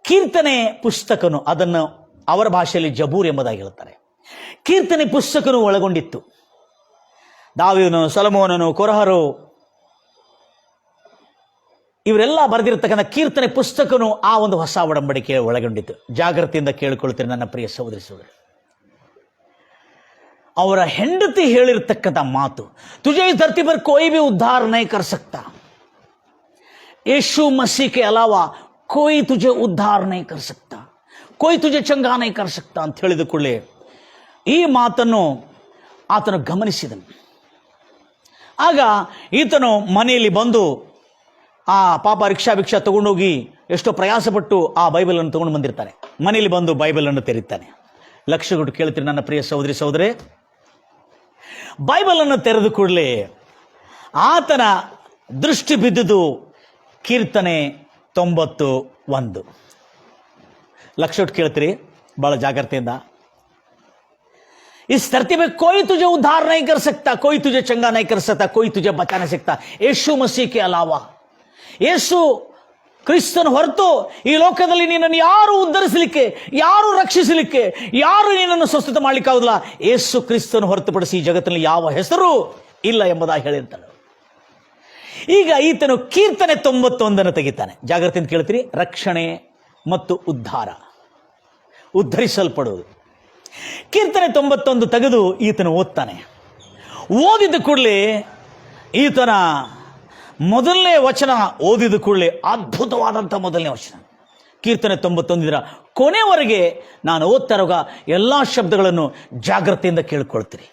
ಕೀರ್ತನೆ ಪುಸ್ತಕನು, ಅದನ್ನು ಅವರ ಭಾಷೆಯಲ್ಲಿ ಜಬೂರ್ ಎಂಬುದಾಗಿ ಹೇಳ್ತಾರೆ, ಕೀರ್ತನೆ ಪುಸ್ತಕನು ಒಳಗೊಂಡಿತ್ತು. ದಾವೀದನು, ಸೊಲೊಮೋನನು, ಕೊರಹರು ಇವರೆಲ್ಲ ಬರೆದಿರತಕ್ಕಂಥ ಕೀರ್ತನೆ ಪುಸ್ತಕನು ಆ ಒಂದು ಹೊಸ ಒಡಂಬಡಿಕೆ ಒಳಗೊಂಡಿತ್ತು. ಜಾಗೃತಿಯಿಂದ ಕೇಳಿಕೊಳ್ತೀನಿ ನನ್ನ ಪ್ರಿಯ ಸಹೋದರಿ ಸಹೋದರಿ. ಅವರ ಹೆಂಡತಿ ಹೇಳಿರ್ತಕ್ಕಂಥ ಮಾತು, ತುझे इस धरती पर कोई भी उद्धार नहीं कर सकता, यीशु मसीह के अलावा कोई तुझे उद्धार नहीं कर सकता, कोई तुझे चंगा नहीं कर सकता ಅಂತ ಹೇಳಿದ ಕೂಡಲೇ ಈ ಮಾತನ್ನು ಆತನು ಗಮನಿಸಿದನು. ಆಗ ಈತನು ಮನೆಯಲ್ಲಿ ಬಂದು ಆ ಪಾಪ ಭಿಕ್ಷಾ ತಗೊಂಡೋಗಿ ಎಷ್ಟೋ ಪ್ರಯಾಸಪಟ್ಟು ಆ ಬೈಬಲನ್ನು ತಗೊಂಡು ಬಂದಿರ್ತಾನೆ. ಮನೆಯಲ್ಲಿ ಬಂದು ಬೈಬಲನ್ನು ತೆರೀತಾನೆ. ಲಕ್ಷ್ಯ ಕೊಟ್ಟು ಕೇಳ್ತೀನಿ ನನ್ನ ಪ್ರಿಯ ಸಹೋದರಿ ಸಹೋದರೇ, ಬೈಬಲನ್ನು ತೆರೆದು ಕೂಡಲೇ ಆತನ ದೃಷ್ಟಿ ಬಿದ್ದುದು ಕೀರ್ತನೆ 91. ಲಕ್ಷ್ಯ ಕೊಟ್ಟು ಕೇಳ್ತೀರಿ ಬಹಳ ಜಾಗ್ರತೆಯಿಂದ. इस धरती में कोई तुझे उद्धार नहीं कर सकता, कोई तुझे चंगा नहीं कर सकता, कोई तुझे बचा नहीं सकता यीशु मसीह के अलावा. ಯೇಸು ಕ್ರಿಸ್ತನ ಹೊರತು ಈ ಲೋಕದಲ್ಲಿ ನಿನ್ನನ್ನು ಯಾರು ಉದ್ಧರಿಸಲಿಕ್ಕೆ, ಯಾರು ರಕ್ಷಿಸಲಿಕ್ಕೆ, ಯಾರು ನಿನ್ನನ್ನು ಸ್ವಸ್ಥತೆ ಮಾಡಲಿಕ್ಕಾಗುದಿಲ್ಲ. ಯೇಸು ಕ್ರಿಸ್ತನ ಹೊರತುಪಡಿಸಿ ಈ ಜಗತ್ತಿನಲ್ಲಿ ಯಾವ ಹೆಸರು ಇಲ್ಲ ಎಂಬುದಾಗಿ ಹೇಳಿರ್ತಾನೆ. ಈಗ ಈತನು ಕೀರ್ತನೆ 91 ತೆಗಿತಾನೆ. ಜಾಗ್ರತೆಯಿಂದ ಕೇಳ್ತೀರಿ. ರಕ್ಷಣೆ ಮತ್ತು ಉದ್ಧಾರ, ಉದ್ಧರಿಸಲ್ಪಡುವುದು. ಕೀರ್ತನೆ 91 ತೆಗೆದು ಈತನು ಓದ್ತಾನೆ. ಓದಿದ ಕೂಡಲೇ ಈತನ ಮೊದಲನೇ ವಚನ ಓದಿದ ಕೂಡಲೇ ಅದ್ಭುತವಾದಂಥ ಮೊದಲನೇ ವಚನ. ಕೀರ್ತನೆ 91 ಕೊನೆವರೆಗೆ ನಾನು ಓದ್ತಾ ಇರುವಾಗ ಎಲ್ಲ ಶಬ್ದಗಳನ್ನು ಜಾಗ್ರತೆಯಿಂದ ಕೇಳ್ಕೊಳ್ತೀರಿ.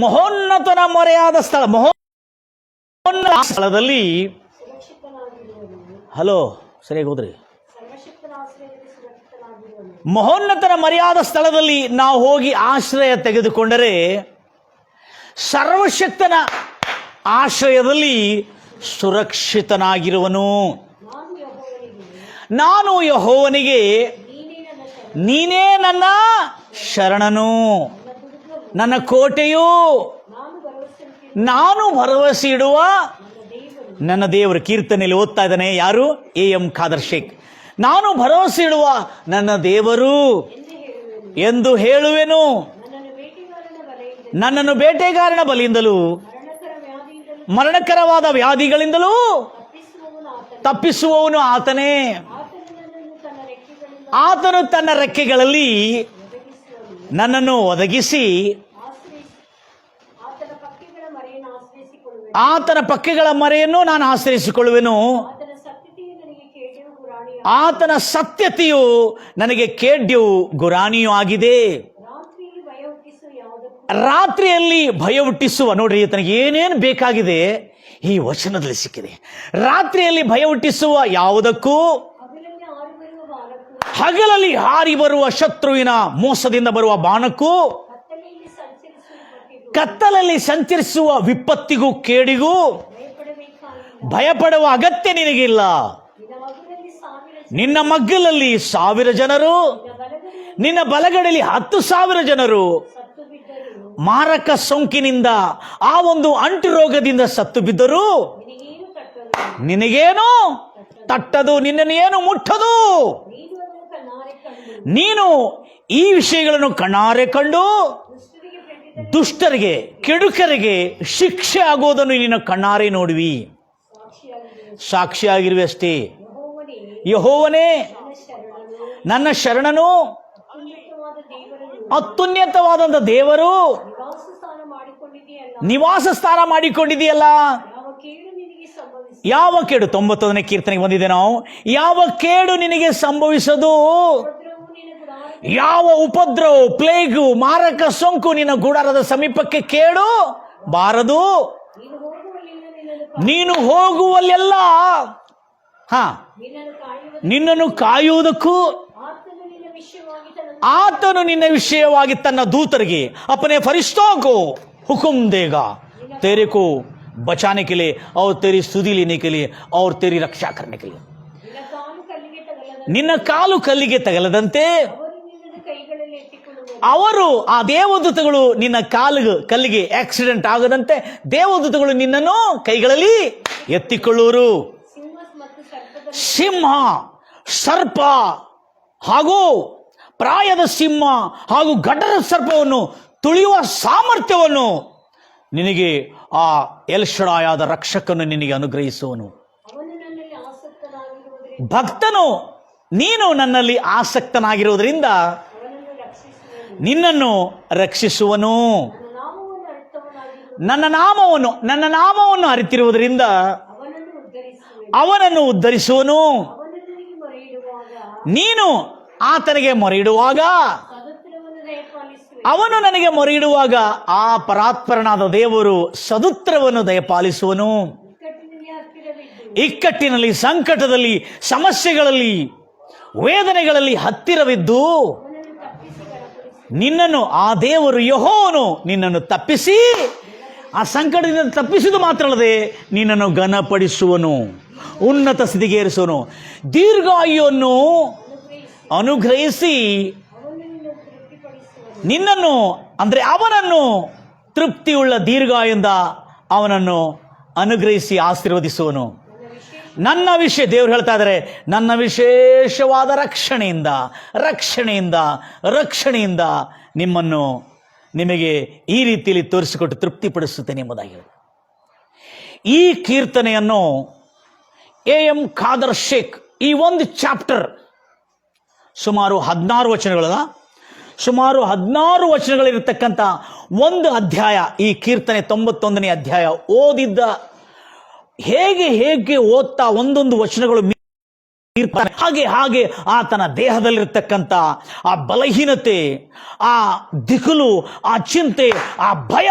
ಮಹೋನ್ನತನ ಮೊರೆಯಾದ ಸ್ಥಳ. ಮಹೋನ್ನತ ಸ್ಥಳದಲ್ಲಿ, ಹಲೋ ಸರಿಯಾಗಿ ಹೋದ್ರಿ, ಮಹೋನ್ನತನ ಮರ್ಯಾದ ಸ್ಥಳದಲ್ಲಿ ನಾವು ಹೋಗಿ ಆಶ್ರಯ ತೆಗೆದುಕೊಂಡರೆ ಸರ್ವಶಕ್ತನ ಆಶ್ರಯದಲ್ಲಿ ಸುರಕ್ಷಿತನಾಗಿರುವನು. ನಾನು ಯೆಹೋವನಿಗೆ ನೀನೇ ನನ್ನ ಶರಣನು, ನನ್ನ ಕೋಟೆಯು, ನಾನು ಭರವಸೆ ಇಡುವ ನನ್ನ ದೇವರು. ಕೀರ್ತನೆಯಲ್ಲಿ ಓದ್ತಾ ಇದ್ದಾನೆ ಯಾರು? ಎಂ ಖಾದರ್ ಶೇಖ್. ನಾನು ಭರವಸೆ ಇಡುವ ನನ್ನ ದೇವರು ಎಂದು ಹೇಳುವೆನು. ನನ್ನನ್ನು ಬೇಟೆಗಾರನ ಬಲಿಯಿಂದಲೂ ಮರಣಕರವಾದ ವ್ಯಾಧಿಗಳಿಂದಲೂ ತಪ್ಪಿಸುವವನು ಆತನೇ. ಆತನು ತನ್ನ ರೆಕ್ಕೆಗಳಲ್ಲಿ ನನ್ನನ್ನು ಒದಗಿಸಿ ಆತನ ಪಕ್ಕೆಗಳ ಮರೆಯನ್ನು ನಾನು ಆಶ್ರಯಿಸಿಕೊಳ್ಳುವೆನು. ಆತನ ಸತ್ಯತೆಯು ನನಗೆ ಖೇಡ್ಯವು ಗುರಾಣಿಯೂ ಆಗಿದೆ. ರಾತ್ರಿಯಲ್ಲಿ ಭಯ ಹುಟ್ಟಿಸುವ, ನೋಡ್ರಿ ತನಗೆ ಏನೇನು ಬೇಕಾಗಿದೆ ಈ ವಚನದಲ್ಲಿ ಸಿಕ್ಕಿದೆ. ರಾತ್ರಿಯಲ್ಲಿ ಭಯ ಹುಟ್ಟಿಸುವ ಯಾವುದಕ್ಕೂ, ಹಗಲಲ್ಲಿ ಹಾರಿ ಬರುವ ಶತ್ರುವಿನ ಮೋಸದಿಂದ ಬರುವ ಬಾಣಕ್ಕೂ, ಕತ್ತಲಲ್ಲಿ ಸಂಚರಿಸುವ ವಿಪತ್ತಿಗೂ ಕೇಡಿಗೂ ಭಯಪಡುವ ಅಗತ್ಯ ನಿನಗಿಲ್ಲ. ನಿನ್ನ ಮಗ್ಗಲಲ್ಲಿ 1000 ಜನರು, ನಿನ್ನ ಬಲಗಡೆಯಲ್ಲಿ 10,000 ಜನರು ಮಾರಕ ಸೋಂಕಿನಿಂದ, ಆ ಒಂದು ಅಂಟು ರೋಗದಿಂದ ಸತ್ತು ಬಿದ್ದರು ನಿನಗೇನು ತಟ್ಟದು, ನಿನ್ನನ್ನು ಏನು ಮುಟ್ಟದು. ನೀನು ಈ ವಿಷಯಗಳನ್ನು ಕಣ್ಣಾರೆ ಕಂಡು ದುಷ್ಟರಿಗೆ ಕೆಡುಕರಿಗೆ ಶಿಕ್ಷೆ ಆಗೋದನ್ನು ನೀನು ಕಣ್ಣಾರೆ ನೋಡುವಿ. ಸಾಕ್ಷಿಯಾಗಿರುವೆ ಅಷ್ಟೇ. ಯೆಹೋವನೇ ನನ್ನ ಶರಣನು, ಅತ್ಯುನ್ನತವಾದಂಥ ದೇವರು, ನಿವಾಸ ಸ್ಥಾನ ಮಾಡಿಕೊಂಡಿದೆಯಲ್ಲ. ಯಾವ ಕೇಡು, 91ನೇ ಕೀರ್ತನೆಗೆ ಬಂದಿದೆ ನಾವು. ಯಾವ ಕೇಡು ನಿನಗೆ ಸಂಭವಿಸದು, ಯಾವ ಉಪದ್ರವ, ಪ್ಲೇಗು, ಮಾರಕ ಸೋಂಕು ನಿನ್ನ ಗುಡಾರದ ಸಮೀಪಕ್ಕೆ ಕೇಡು ಬಾರದು. ನೀನು ಹೋಗುವಲ್ಲೆಲ್ಲ ನಿನ್ನನ್ನು ಕಾಯುವುದಕ್ಕೂ ಆತನು ನಿನ್ನ ವಿಷಯವಾಗಿ ತನ್ನ ದೂತರಿಗೆ अपने फरिश्तों को हुक्म देगा तेरे को बचाने के लिए और तेरी स्तुति लेने के लिए और तेरी रक्षा करने के लिए. ನಿನ್ನ ಕಾಲು ಕಲ್ಲಿಗೆ ತಗಲದಂತೆ ಅವರು, ಆ ದೇವದೂತಗಳು ನಿನ್ನ ಕಲ್ಲಿಗೆ ಆಕ್ಸಿಡೆಂಟ್ ಆಗದಂತೆ ದೇವದೂತಗಳು ನಿನ್ನನ್ನು ಕೈಗಳಲ್ಲಿ ಎತ್ತಿಕೊಳ್ಳುವರು. ಸಿಂಹ, ಸರ್ಪ ಹಾಗೂ ಪ್ರಾಯದ ಸಿಂಹ ಹಾಗೂ ಘಟದ ಸರ್ಪವನ್ನು ತುಳಿಯುವ ಸಾಮರ್ಥ್ಯವನ್ನು ನಿನಗೆ ಆ ಎಲ್ಶಡಾಯಾದ ರಕ್ಷಕನು ನಿನಗೆ ಅನುಗ್ರಹಿಸುವನು. ಭಕ್ತನು, ನೀನು ನನ್ನಲ್ಲಿ ಆಸಕ್ತನಾಗಿರುವುದರಿಂದ ನಿನ್ನನ್ನು ರಕ್ಷಿಸುವನು. ನನ್ನ ನಾಮವನ್ನು ಅರಿತಿರುವುದರಿಂದ ಅವನನ್ನು ಉದ್ಧರಿಸುವನು. ನೀನು ಆತನಿಗೆ ಮೊರೆಯಿಡುವಾಗ, ಅವನು ನನಗೆ ಮೊರೆಯಿಡುವಾಗ ಆ ಪರಾತ್ಪರನಾದ ದೇವರು ಸದುತ್ತರವನ್ನು ದಯಪಾಲಿಸುವನು. ಇಕ್ಕಟ್ಟಿನಲ್ಲಿ, ಸಂಕಟದಲ್ಲಿ, ಸಮಸ್ಯೆಗಳಲ್ಲಿ, ವೇದನೆಗಳಲ್ಲಿ ಹತ್ತಿರವಿದ್ದು ನಿನ್ನನ್ನು ಆ ದೇವರು ಯೆಹೋವನು ನಿನ್ನನ್ನು ತಪ್ಪಿಸಿ, ಆ ಸಂಕಟದಿಂದ ತಪ್ಪಿಸುವುದು ಮಾತ್ರ ಅಲ್ಲದೆ ನಿನ್ನನ್ನು ಘನಪಡಿಸುವನು, ಉನ್ನತ ಸ್ಥಿತಿಗೆ ಏರಿಸುವನು. ದೀರ್ಘಾಯುವನ್ನು ಅನುಗ್ರಹಿಸಿ ನಿನ್ನನ್ನು, ಅಂದರೆ ಅವನನ್ನು ತೃಪ್ತಿಯುಳ್ಳ ದೀರ್ಘಾಯುಯಿಂದ ಅವನನ್ನು ಅನುಗ್ರಹಿಸಿ ಆಶೀರ್ವದಿಸುವನು. ನನ್ನ ವಿಷಯ, ದೇವರು ಹೇಳ್ತಾ ಇದ್ದಾರೆ, ನನ್ನ ವಿಶೇಷವಾದ ರಕ್ಷಣೆಯಿಂದ ನಿಮಗೆ ಈ ರೀತಿಯಲ್ಲಿ ತೋರಿಸಿಕೊಟ್ಟು ತೃಪ್ತಿಪಡಿಸುತ್ತೇನೆ ಎಂಬುದಾಗಿ. ಈ ಕೀರ್ತನೆಯನ್ನು ಎಂ ಖಾದರ್ ಶೇಖ್ ಈ ಒಂದು ಚಾಪ್ಟರ್ ಸುಮಾರು 16 ವಚನಗಳ ಸುಮಾರು 16 ವಚನಗಳಿರತಕ್ಕಂಥ ಒಂದು ಅಧ್ಯಾಯ, ಈ ಕೀರ್ತನೆ 91ನೇ ಅಧ್ಯಾಯ ಓದಿದ್ದ ಹೇಗೆ ಓದ್ತಾ ಒಂದೊಂದು ವಚನಗಳು ಹಾಗೆ ಆತನ ದೇಹದಲ್ಲಿರ್ತಕ್ಕಂಥ ಆ ಬಲಹೀನತೆ, ಆ ದಿಕ್ಕಲು, ಆ ಚಿಂತೆ, ಆ ಭಯ,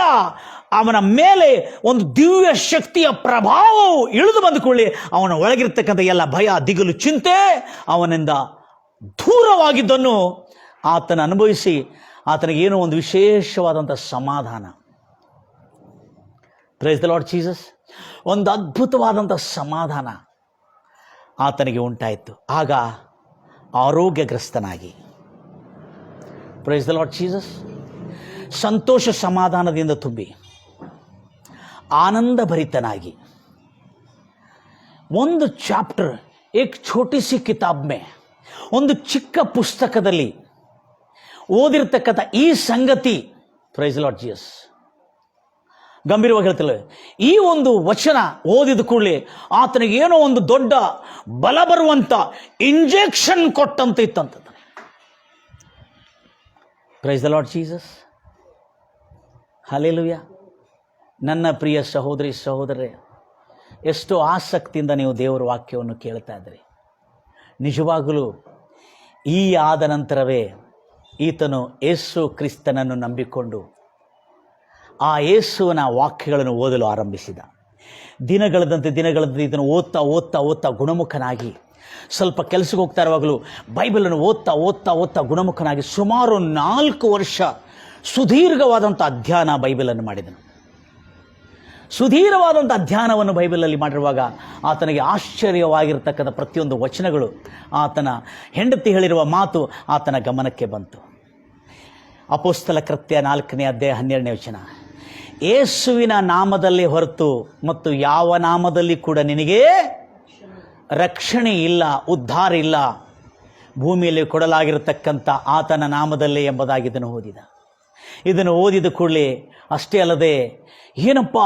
ಅವನ ಮೇಲೆ ಒಂದು ದಿವ್ಯ ಶಕ್ತಿಯ ಪ್ರಭಾವವು ಇಳಿದು ಬಂದುಕೊಳ್ಳಿ ಅವನ ಒಳಗಿರ್ತಕ್ಕಂಥ ಎಲ್ಲ ಭಯ, ದಿಗಲು, ಚಿಂತೆ ಅವನಿಂದ ದೂರವಾಗಿದ್ದನ್ನು ಆತನ ಅನುಭವಿಸಿ ಆತನಿಗೇನೋ ಒಂದು ವಿಶೇಷವಾದಂಥ ಸಮಾಧಾನ. Price the Lord Jesus. ಒಂದು ಅದ್ಭುತವಾದಂಥ ಸಮಾಧಾನ ಆತನಿಗೆ ಉಂಟಾಯಿತು. ಆಗ ಆರೋಗ್ಯಗ್ರಸ್ತನಾಗಿ, ಪ್ರೈಸ್ ದ ಲಾರ್ಡ್ ಜೀಸಸ್, ಸಂತೋಷ ಸಮಾಧಾನದಿಂದ ತುಂಬಿ ಆನಂದ ಭರಿತನಾಗಿ ಒಂದು ಚಾಪ್ಟರ್ ಏಕ್ ಛೋಟಿ ಸಿ ಕಿತಾಬ್ ಮೇ, ಒಂದು ಚಿಕ್ಕ ಪುಸ್ತಕದಲ್ಲಿ ಓದಿರ್ತಕ್ಕಂಥ ಈ ಸಂಗತಿ, ಪ್ರೈಸ್ ದ ಲಾರ್ಡ್ ಜೀಸಸ್, ಗಂಭೀರವಾಗಿ ಹೇಳ್ತಿಲ್ಲ, ಈ ಒಂದು ವಚನ ಓದಿದ ಕೂಡಲೇ ಆತನಿಗೆ ಏನೋ ಒಂದು ದೊಡ್ಡ ಬಲ ಬರುವಂತ ಇಂಜೆಕ್ಷನ್ ಕೊಟ್ಟಂತ ಇತ್ತಂತ. Praise the Lord Jesus. Hallelujah. ನನ್ನ ಪ್ರಿಯ ಸಹೋದರಿ ಸಹೋದರರೇ, ಎಷ್ಟೋ ಆಸಕ್ತಿಯಿಂದ ನೀವು ದೇವರ ವಾಕ್ಯವನ್ನು ಕೇಳ್ತಾ ಇದ್ರಿ. ನಿಜವಾಗಲೂ ಈ ಆದ ನಂತರವೇ ಈತನು ಯೇಸು ಕ್ರಿಸ್ತನನ್ನು ನಂಬಿಕೊಂಡು ಆ ಯೇಸುವಿನ ವಾಕ್ಯಗಳನ್ನು ಓದಲು ಆರಂಭಿಸಿದ. ದಿನಗಳದಂತೆ ಈತನು ಓದ್ತಾ ಗುಣಮುಖನಾಗಿ, ಸ್ವಲ್ಪ ಕೆಲಸಕ್ಕೆ ಹೋಗ್ತಾ ಇರುವಾಗಲೂ ಬೈಬಲನ್ನು ಓದ್ತಾ ಗುಣಮುಖನಾಗಿ ಸುಮಾರು 4 ವರ್ಷ ಸುದೀರ್ಘವಾದಂಥ ಅಧ್ಯಯನ ಬೈಬಲನ್ನು ಮಾಡಿದನು. ಸುದೀರ್ಘವಾದಂಥ ಅಧ್ಯಯನವನ್ನು ಬೈಬಲಲ್ಲಿ ಮಾಡಿರುವಾಗ ಆತನಿಗೆ ಆಶ್ಚರ್ಯವಾಗಿರ್ತಕ್ಕಂಥ ಪ್ರತಿಯೊಂದು ವಚನಗಳು, ಆತನ ಹೆಂಡತಿ ಹೇಳಿರುವ ಮಾತು ಆತನ ಗಮನಕ್ಕೆ ಬಂತು. ಅಪೊಸ್ತಲ ಕೃತ್ಯ 4ನೇ ಅಧ್ಯಾಯ 12ನೇ ವಚನ, ಯೇಸುವಿನ ನಾಮದಲ್ಲಿ ಹೊರತು ಮತ್ತು ಯಾವ ನಾಮದಲ್ಲಿ ಕೂಡ ನಿನಗೆ ರಕ್ಷಣೆ ಇಲ್ಲ, ಉದ್ಧಾರ ಇಲ್ಲ, ಭೂಮಿಯಲ್ಲಿ ಕೊಡಲಾಗಿರತಕ್ಕಂಥ ಆತನ ನಾಮದಲ್ಲೇ ಎಂಬುದಾಗಿ ಇದನ್ನು ಓದಿದ. ಇದನ್ನು ಓದಿದ ಕೂಡಲೇ ಅಷ್ಟೇ ಅಲ್ಲದೆ ಏನಪ್ಪ,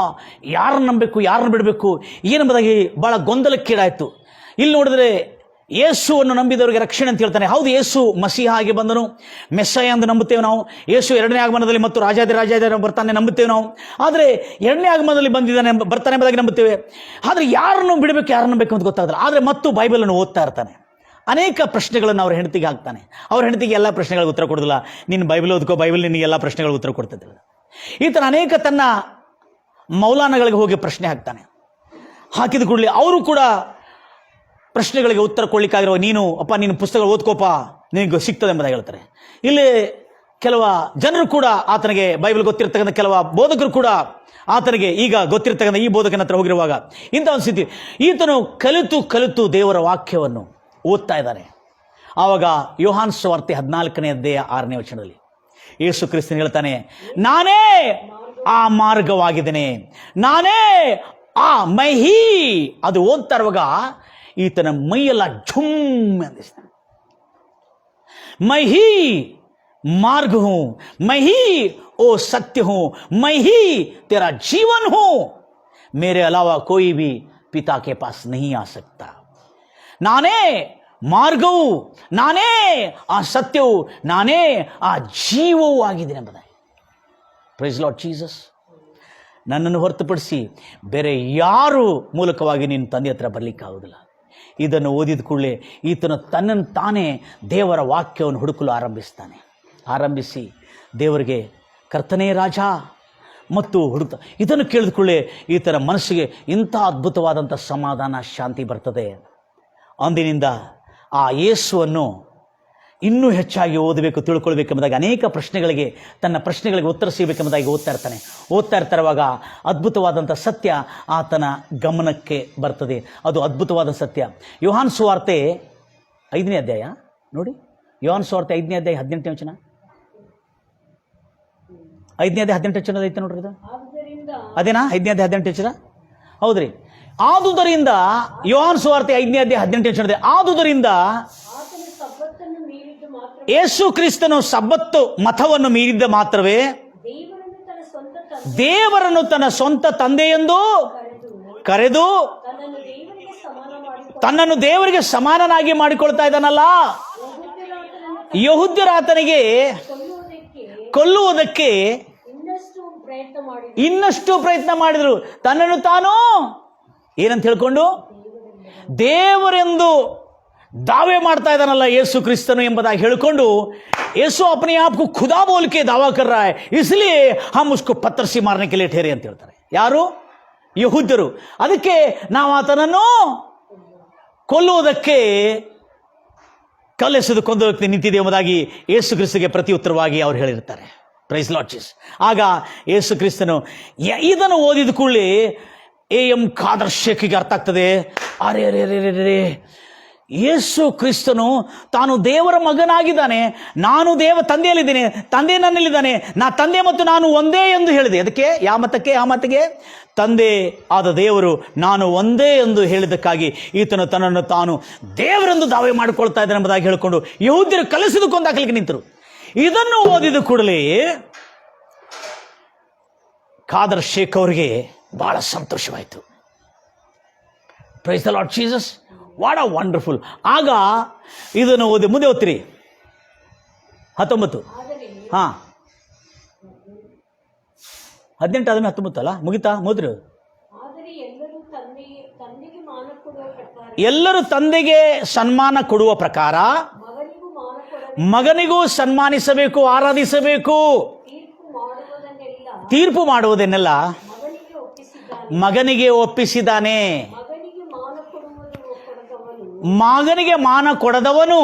ಯಾರನ್ನು ನಂಬಬೇಕು, ಯಾರನ್ನು ಬಿಡಬೇಕು ಏನೆಂಬುದಾಗಿ ಭಾಳ ಗೊಂದಲಕ್ಕೀಡಾಯಿತು. ಇಲ್ಲಿ ನೋಡಿದ್ರೆ ಯೇಸುವನ್ನು ನಂಬಿದವರಿಗೆ ರಕ್ಷಣೆ ಅಂತ ಹೇಳ್ತಾನೆ. ಹೌದು, ಯೇಸು ಮಸೀಹ ಆಗಿ ಬಂದನು, ಮೆಸ್ಸಾಯ ಎಂದು ನಂಬುತ್ತೇವೆ ನಾವು. ಯೇಸು 2ನೇ ಆಗಮನದಲ್ಲಿ ಮತ್ತು ರಾಜಾದಿ ಬರ್ತಾನೆ ನಂಬುತ್ತೇವೆ ನಾವು. ಆದರೆ 2ನೇ ಆಗಮನದಲ್ಲಿ ಬರ್ತಾನೆ ಎಂಬುದಾಗಿ ನಂಬುತ್ತೇವೆ. ಆದರೆ ಯಾರನ್ನು ಬಿಡಬೇಕು, ಯಾರನ್ನು ನಂಬಬೇಕು ಅಂತ ಗೊತ್ತಾಗಲ್ಲ. ಆದರೆ ಮತ್ತು ಬೈಬಲನ್ನು ಓದ್ತಾ ಇರ್ತಾನೆ. ಅನೇಕ ಪ್ರಶ್ನೆಗಳನ್ನು ಅವ್ರ ಹೆಂಡತಿಗೆ ಹಾಕ್ತಾನೆ. ಅವ್ರ ಹೆಂಡತಿಗೆ ಎಲ್ಲ ಪ್ರಶ್ನೆಗಳಿಗೆ ಉತ್ತರ ಕೊಡೋದಿಲ್ಲ. ನೀನು ಬೈಬಲ್ ಓದ್ಕೋ, ಬೈಬಲ್ ನಿನಗೆ ಎಲ್ಲ ಪ್ರಶ್ನೆಗಳಿಗೆ ಉತ್ತರ ಕೊಡ್ತಿದ್ದಿಲ್ಲ. ಈತನ ಅನೇಕ ತನ್ನ ಮೌಲಾನಗಳಿಗೆ ಹೋಗಿ ಪ್ರಶ್ನೆ ಹಾಕ್ತಾನೆ. ಹಾಕಿದ ಕೂಡಲೇ ಅವರು ಕೂಡ ಪ್ರಶ್ನೆಗಳಿಗೆ ಉತ್ತರ ಕೊಡ್ಲಿಕ್ಕಾಗಿರೋ, ನೀನು ಪುಸ್ತಕ ಓದ್ಕೋಪ, ನಿನಗೆ ಸಿಗ್ತದೆ ಎಂಬುದಾಗಿ ಹೇಳ್ತಾರೆ. ಇಲ್ಲಿ ಕೆಲವು ಜನರು ಕೂಡ ಆತನಿಗೆ ಬೈಬಲ್ ಗೊತ್ತಿರ್ತಕ್ಕಂಥ ಕೆಲವು ಬೋಧಕರು ಕೂಡ ಆತನಿಗೆ ಈಗ ಗೊತ್ತಿರ್ತಕ್ಕಂಥ ಈ ಬೋಧಕನ ಹತ್ರ ಹೋಗಿರುವಾಗ ಇಂಥ ಒಂದು ಸ್ಥಿತಿ, ಈತನು ಕಲಿತು ದೇವರ ವಾಕ್ಯವನ್ನು ಓದ್ತಾ ಇದ್ದಾರೆ. ಆವಾಗ ಯೋಹಾನ್ ಸುವಾರ್ತೆ 14ನೇ ಅಧ್ಯಾಯ 6ನೇ ವಚನದಲ್ಲಿ ಯೇಸು ಕ್ರಿಸ್ತನು ಹೇಳ್ತಾನೆ, ನಾನೇ ಆ ಮಾರ್ಗವಾಗಿದ್ದೇನೆ, ನಾನೇ ಆ ಮಹಿ. ಅದು ಓದ್ತಾ ಇರುವಾಗ ಈತನ ಮೈಯೆಲ್ಲ ಝುಮ್ ಅಂದಿಸ್ತಾನೆ. ಮಹಿ ಮಾರ್ಗ ಹೂ, ಮಹಿ ಓ ಸತ್ಯ ಹೂ, ಮಹಿ तेरा जीवन हूं, मेरे अलावा कोई भी पिता के पास नहीं आ सकता. ನಾನೇ ಮಾರ್ಗವು, ನಾನೇ ಆ ಸತ್ಯವು, ನಾನೇ ಆ ಜೀವವೂ ಆಗಿದ್ದೀನಿ ಎಂಬುದಾಗಿ. Praise Lord Jesus. ನನ್ನನ್ನು ಹೊರತುಪಡಿಸಿ ಬೇರೆ ಯಾರು ಮೂಲಕವಾಗಿ ನೀನು ತಂದೆ ಹತ್ರ ಬರಲಿಕ್ಕಾಗೋದಿಲ್ಲ. ಇದನ್ನು ಓದಿದ ಕೂಡಲೇ ಈತನು ತನ್ನನ್ನು ತಾನೇ ದೇವರ ವಾಕ್ಯವನ್ನು ಹುಡುಕಲು ಆರಂಭಿಸಿ ದೇವರಿಗೆ ಕರ್ತನೇ ರಾಜ ಮತ್ತು ಹುಡುಕ್ತ ಇದನ್ನು ಕೇಳಿದ ಕೂಡಲೇ ಈತನ ಮನಸ್ಸಿಗೆ ಇಂಥ ಅದ್ಭುತವಾದಂಥ ಸಮಾಧಾನ, ಶಾಂತಿ ಬರ್ತದೆ. ಅಂದಿನಿಂದ ಆ ಯೇಸುವನ್ನು ಇನ್ನೂ ಹೆಚ್ಚಾಗಿ ಓದಬೇಕು, ತಿಳ್ಕೊಳ್ಬೇಕೆಂಬುದಾಗಿ ಅನೇಕ ಪ್ರಶ್ನೆಗಳಿಗೆ, ತನ್ನ ಪ್ರಶ್ನೆಗಳಿಗೆ ಉತ್ತರ ಸಿಗಬೇಕೆಂಬುದಾಗಿ ಓದ್ತಾ ಇರ್ತಾರುವಾಗ ಅದ್ಭುತವಾದಂಥ ಸತ್ಯ ಆತನ ಗಮನಕ್ಕೆ ಬರ್ತದೆ. ಅದು ಅದ್ಭುತವಾದ ಸತ್ಯ. ಯೋಹಾನ್ ಸುವಾರ್ತೆ 5ನೇ ಅಧ್ಯಾಯ ನೋಡಿ, ಯೋಹಾನ್ ಸುವಾರ್ತೆ 5ನೇ ಅಧ್ಯಾಯ 18ನೇ ವಚನ, 5ನೇ ಅಧ್ಯಾಯ 18ನೇ ವಚನ ಐತೆ ನೋಡ್ರಿ. ಇದು ಅದೇನಾ 5ನೇ ಅಧ್ಯಾಯ 18ನೇ ವಚನ? ಹೌದ್ರಿ. ಆದುದರಿಂದ ಯೋಹಾನ್ ಸುವಾರ್ತೆ 5ನೇ ಅಧ್ಯಾಯ 18ನೇ ವಚನ, ಆದುದರಿಂದ ಯೇಸು ಕ್ರಿಸ್ತನು ಸಬ್ಬತ್ತು ಮತವನ್ನು ಮೀರಿದ್ದ ಮಾತ್ರವೇ ದೇವರನ್ನು ತನ್ನ ಸ್ವಂತ ತಂದೆಯೆಂದು ಕರೆದು ತನ್ನನ್ನು ದೇವರಿಗೆ ಸಮಾನನಾಗಿ ಮಾಡಿಕೊಳ್ತಾ ಇದ್ದಾನಲ್ಲ. ಯಹೂದ್ಯರು ಆತನಿಗೆ ಕೊಲ್ಲುವುದಕ್ಕೆ ಇನ್ನಷ್ಟು ಪ್ರಯತ್ನ ಮಾಡಿದ್ರು. ತನ್ನನ್ನು ತಾನು ಏನಂತ ಹೇಳ್ಕೊಂಡು ದೇವರೆಂದು दावे ಮಾಡ್ತಾ ಇದ್ದಾನಲ್ಲ ಯೇಸು ಕ್ರಿಸ್ತನು ಎಂಬುದಾಗಿ ಹೇಳಿಕೊಂಡು ಯೇಸು अपने आप को खुदा बोल के दावा कर रहा है, इसलिए हम उसको पत्थर से मारने के लिए ठहरे ಅಂತ ಹೇಳ್ತಾರೆ. ಯಾರು? ಯಹೂದ್ಯರು. ಅದಕ್ಕೆ ನಾವು ಆತನನ್ನು ಕೊಲ್ಲುವುದಕ್ಕೆ ಕಲ್ಲೆಸೆದು ಕೊಂದೋಗಕ್ಕೆ ನಿಂತಿದೆ ಎಂಬುದಾಗಿ ಯೇಸು ಕ್ರಿಸ್ತಗೆ ಪ್ರತಿ ಉತ್ತರವಾಗಿ ಅವರು ಹೇಳಿರ್ತಾರೆ. Praise Lord Jesus. ಆಗ ಯೇಸು ಕ್ರಿಸ್ತನು ಇದನ್ನು ಓದಿದ ಕೂಡಲೇ ಎಂ ಖಾದರ್ ಶೇಖಿಗೆ ಅರ್ಥ ಆಗ್ತದೆ, ಅರೆ ಅರೆ ಅರೆ ಅರೆ ಯೇಸು ಕ್ರಿಸ್ತನು ತಾನು ದೇವರ ಮಗನಾಗಿದ್ದಾನೆ, ನಾನು ತಂದೆಯಲ್ಲಿದ್ದೇನೆ, ತಂದೆ ನನ್ನಲ್ಲಿದ್ದಾನೆ, ತಂದೆ ಮತ್ತು ನಾನು ಒಂದೇ ಎಂದು ಹೇಳಿದೆ. ಅದಕ್ಕೆ ಯಾವ ಮತಕ್ಕೆ ತಂದೆ ಆದ ದೇವರು ನಾನು ಒಂದೇ ಎಂದು ಹೇಳಿದ್ದಕ್ಕಾಗಿ ಈತನು ತನ್ನನ್ನು ತಾನು ದೇವರೆಂದು ದಾವೆ ಮಾಡಿಕೊಳ್ತಾ ಇದ್ದಾನೆ ಎಂಬುದಾಗಿ ಹೇಳಿಕೊಂಡು ಯಹೂದ್ಯರು ಕಲಿಸಿದು ಕೊಂದಾಕಲಿಕ್ಕೆ ನಿಂತರು. ಇದನ್ನು ಓದಿದ ಕೂಡಲೇ ಖಾದರ್ ಶೇಖ್ ಅವರಿಗೆ ಬಹಳ ಸಂತೋಷವಾಯಿತು. Price the Lord Jesus. What a wonderful. ಆಗ ಇದನ್ನು ಓದಿ ಮುಂದೆ ಓದ್ತೀರಿ 19 18 ಆದ್ಮೇಲೆ 19 ಅಲ್ಲ ಮುಗಿತಾ ಮುದ್ರಿ. ಎಲ್ಲರೂ ತಂದೆಗೆ ಸನ್ಮಾನ ಕೊಡುವ ಪ್ರಕಾರ ಮಗನಿಗೂ ಸನ್ಮಾನಿಸಬೇಕು, ಆರಾಧಿಸಬೇಕು. ತೀರ್ಪು ಮಾಡುವುದನ್ನೆಲ್ಲ ಮಗನಿಗೆ ಒಪ್ಪಿಸಿದ್ದಾನೆ. ಮಗನಿಗೆ ಮಾನ ಕೊಡದವನು